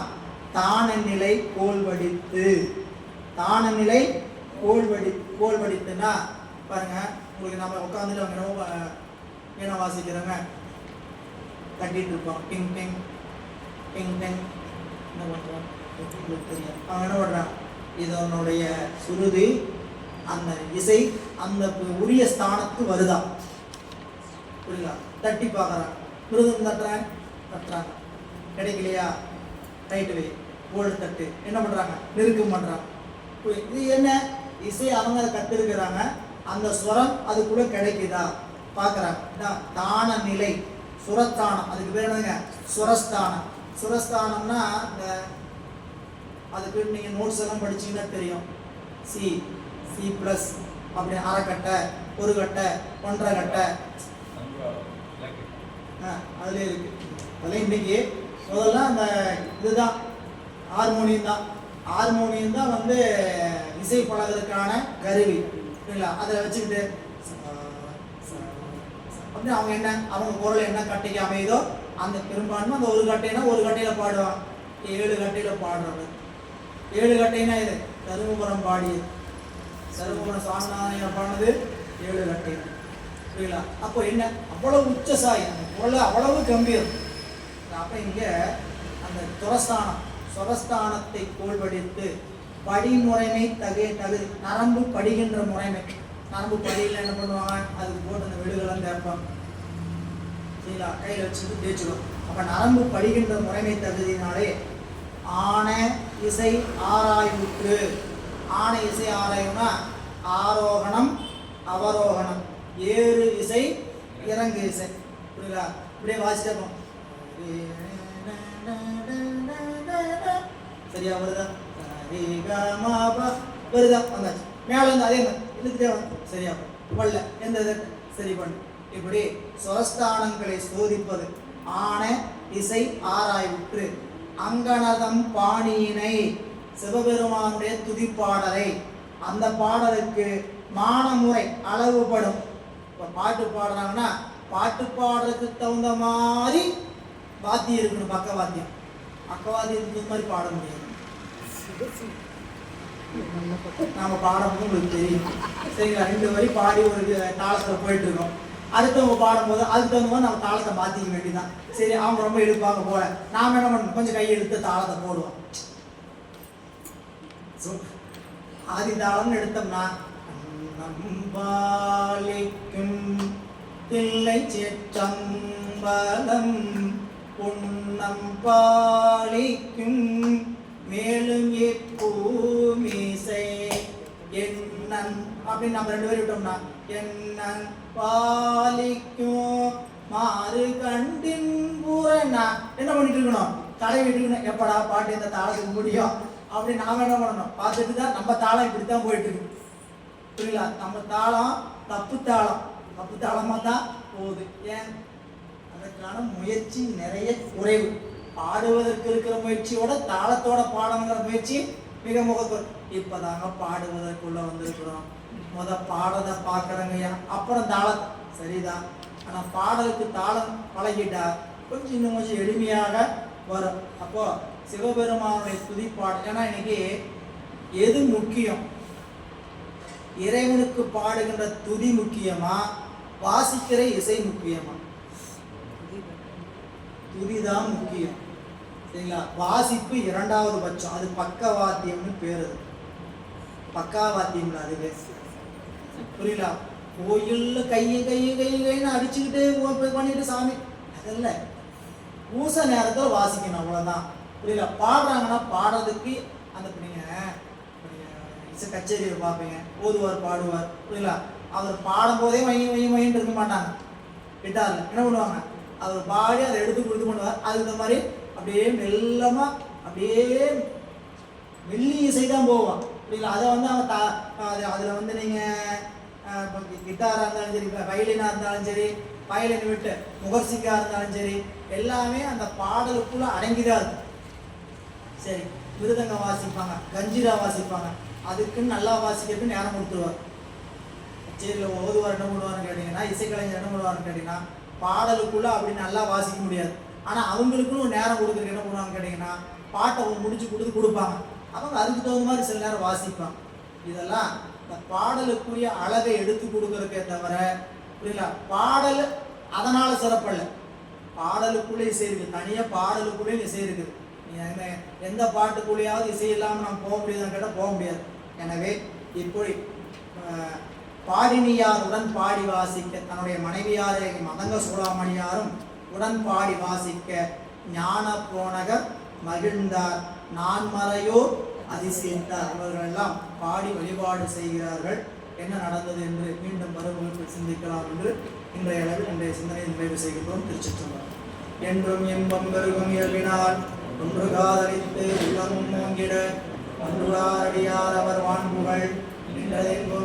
தான நிலை கோல் வடித்து, தான நிலை கோல் வடித்துன்னா பாருங்க, உங்களுக்கு நம்ம உட்காந்துட்டு அவங்க என்ன வாசிக்கிறோங்க, தட்டிட்டு இருப்போம், டிங் டிங் டிங் டிங். என்ன பண்ணுறோம் உங்களுக்கு தெரியும். அவங்க என்ன பண்ணுறாங்க, இதனுடைய சுருதி அந்த இசை அந்த உரிய ஸ்தானத்துக்கு வருதா, புரியுதா? தட்டி பார்க்குறாங்க, மிருதம் தட்டுறாங்க, கிடைக்கலையா ரைட்டு வை கோல்டு தட்டு, என்ன பண்ணுறாங்க நெருக்கம் பண்ணுறாங்க. இது என்ன இசை அவங்க அதை கற்றுருக்கிறாங்க, அந்த ஸ்வரம் அதுக்குள்ள கிடைக்குதா பார்க்குறாங்க. தான நிலை சுரஸ்தானம், அதுக்கு பேர் என்னங்க சுரஸ்தானம். சுரஸ்தானம்னா இந்த அதுக்கு நீங்கள் நோட்ஸ் எல்லாம் படிச்சீங்கன்னா தெரியும். சி சி ப்ளஸ் அப்படி அரைக்கட்டை, ஒரு கட்டை, ஒன்றரை கட்டை அதுல இருக்கு. அதில் இன்னைக்கு முதல்ல அந்த இதுதான் ஹார்மோனியம் தான். ஹார்மோனியம் தான் வந்து இசை பழகிறதுக்கான கருவி, இல்லைங்களா? அதில் வச்சுக்கிட்டு அப்படி அவங்க என்ன அவங்க குரல் என்ன கட்டைக்கு அமையுதோ அந்த பெரும்பான்மை அந்த ஒரு கட்டைனா ஒரு கட்டையில் பாடுவாங்க. 7 கட்டையில் பாடுறது. 7 கட்டைனா இது தருமபுரம் பாடியது, தருமபுரம் சுவாமிநாதன் பாடினது 7 கட்டை, புரியல? அப்போ என்ன அவ்வளவு உச்சசாயி, அந்த குரல் அவ்வளவு கம்பீரம். அப்போ இங்கே அந்த சுரஸ்தானத்தை கோல்படித்து படிமுறைமை தகுதி நரம்பு படிகின்ற முறைமை. நரம்பு படியில் என்ன பண்ணுவாங்க, அதுக்கு போட்டு அந்த வெடுகெல்லாம் தேய்ப்பாங்க, சரிங்களா? கையில் வச்சுட்டு தேய்ச்சிடும். அப்போ நரம்பு படிகின்ற முறைமை தகுதினாலே ஆன இசை ஆராய்வுற்று. ஆன இசை ஆராய்வுனா ஆரோகணம் அவரோகணம், ஏறு இசை இறங்கு இசை, புரியுதா? இப்படியே வாசிட்டோம், சரியா வருதா? வருதா? வந்தாச்சு. மேலே வந்து அதே மாதிரி இதுக்கிட்டே வந்து சரியா வரல, எந்த இது சரி பண்ணு. இப்படி சுரஸ்தானங்களை சோதிப்பது. ஆன இசை ஆராய்வுற்று அங்கனதம் பாணியினை, சிவபெருமானுடைய துதிப்பாடலை, அந்த பாடலுக்கு மானமுறை அளவுபடும். இப்போ பாட்டு பாடுறாங்கன்னா பாட்டு பாடுறதுக்கு தகுந்த மாதிரி வாத்தியம் இருக்கணும், பக்கவாத்தியம். பக்கவாத்தியத்துக்கு மாதிரி பாட முடியாது. நாம பாடும்போது உங்களுக்கு தெரியும், சரிங்களா? 2 வரி பாடி ஒரு தாளத்தில் போயிட்டு இருக்கோம். அடுத்தவங்க பாடும்போது அதுக்கு தகுந்த மாதிரி நம்ம தாளத்தை மாற்றிக்க வேண்டியதான். சரி, அவங்க ரொம்ப எடுப்பாங்க போல, நாம் என்ன பண்ணணும், கொஞ்சம் கையை எடுத்து தாளத்தை போடுவோம். ஆதி தாளம்னு எடுத்தோம்னா நம்பாலிக்கும் தில்லை சேற்றம்பலம் பொன்னம் பாலிக்கும் மேலும் எப்பூமிசை என்னன் அப்படின்னு நம்ம 2 பேரும் விட்டோம்னா என்னன் பாலிக்கும் மாறு கண்டின் பூரண்ணா என்ன பண்ணிட்டு இருக்கணும், தடை விட்டுக்கணும். எப்படா பாட்டு இந்த தாளத்துக்கு முடியும் அப்படி நாம என்ன பண்ணணும் பார்த்துட்டு தான் நம்ம தாளம் இப்படித்தான் போயிட்டு இருக்கு. புரியல? நம்ம தாளம் தப்பு தாளமா தான் போகுது. ஏன்? அதற்கான முயற்சி நிறைய குறைவு. பாடுவதற்கு இருக்கிற முயற்சியோட தாளத்தோட பாடணுங்கிற முயற்சி மிக முகக்குறை. இப்பதாங்க பாடுவதற்குள்ள வந்திருக்கிறோம். பாடத்தை பார்க்கறங்கய்யா, அப்புறம் தாளம் சரிதான். ஆனா பாடலுக்கு தாளம் பழகிட்டா கொஞ்சம் இன்னும் கொஞ்சம் எளிமையாக வரும். அப்போ சிவபெருமானுடைய துதிப்பாடு. ஏன்னா இன்னைக்கு எது முக்கியம்? இறைவனுக்கு பாடுகின்ற துதி முக்கியமா, வாசிக்கிற இசை முக்கியமா? துதிதான் முக்கியம். சரிங்களா? வாசிப்பு இரண்டாவது பட்சம். அது பக்கவாத்தியம்னு பேரு. பக்காவாத்தியம்ல அதுவே. புரியல? கோயில்ல கைன்னு அடிச்சுக்கிட்டு பண்ணிட்டு சாமி அதல்ல. பூச நேரத்தில் வாசிக்கணும், அவ்வளவுதான். புரியல? பாடுறாங்கன்னா பாடுறதுக்கு அந்த இசை கச்சேரியை பார்ப்பீங்க, ஓதுவார் பாடுவார். புரியல? அவர் பாடும் போதே மையின்னு இருக்க மாட்டாங்க. கிட்டார்ல என்ன பண்ணுவாங்க, அவர் பாடி அதை எடுத்து கொடுத்து பண்ணுவார். அதுக்கு இந்த மாதிரி அப்படியே மெல்லமா அப்படியே வெள்ளி இசை தான் போவான். புரியல? அதை வந்து அவன் அதில் வந்து நீங்கள் கிட்டாராக இருந்தாலும் சரி, வயலினாக இருந்தாலும் சரி, வயலின் விட்டு முகர்சிக்காக இருந்தாலும் சரி, எல்லாமே அந்த பாடலுக்குள்ள அடங்கிதான் இருக்கும். சரி, மிருதங்க வாசிப்பாங்க, கஞ்சிரா வாசிப்பாங்க, அதுக்குன்னு நல்லா வாசிக்கிறதுக்கு நேரம் கொடுத்துருவார். சரியில் ஓதுவார் என்ன பண்ணுவார்னு கேட்டிங்கன்னா, இசைக்கலைஞர் என்ன பண்ணுவார்னு கேட்டிங்கன்னா, பாடலுக்குள்ள அப்படி நல்லா வாசிக்க முடியாது. ஆனால் அவங்களுக்குன்னு ஒரு நேரம் கொடுக்குறதுக்கு என்ன பண்ணுவாங்கன்னு கேட்டிங்கன்னா, பாட்டை முடிச்சு கொடுப்பாங்க. அவங்க அதுக்கு தகுந்த மாதிரி சில நேரம் வாசிப்பாங்க. இதெல்லாம் இந்த பாடலுக்குரிய அழகை எடுத்து கொடுக்கறதுக்கே தவிர, புரியல? பாடல் அதனால சிறப்பல்ல. பாடலுக்குள்ளே இசை இருக்குது, தனியாக பாடலுக்குள்ளே இசை இருக்குது. எந்த பாட்டுக்குள்ளேயாவது இசை இல்லாமல் நம்ம போக முடியுதான்னு கேட்டால் போக முடியாது. எனவே இப்படி பாடினியார் உடன் பாடி வாசிக்க, தன்னுடைய மனைவியாரை மதங்க சூடாமணியாரும் உடன் பாடி வாசிக்க ஞான போனகர் மகிழ்ந்தார், நான் மறையோர் அதிசயித்தார். அவர்கள் எல்லாம் பாடி வழிபாடு செய்கிறார்கள். என்ன நடந்தது என்று மீண்டும் மறுபடியும் சிந்திக்கலாம் என்று இன்றைய அளவில் இன்றைய சிந்தனையை நிறைவு செய்கிறோம். திருச்சிற்றம்பலம். என்றும் இன்பம் பெருகும் இயல்பினால் ஒன்று காதலித்து உள்ளமும் ஓங்கிட ஒன்றுடாரடியார் அவர் வான்புகள் நின்றதெங்கும்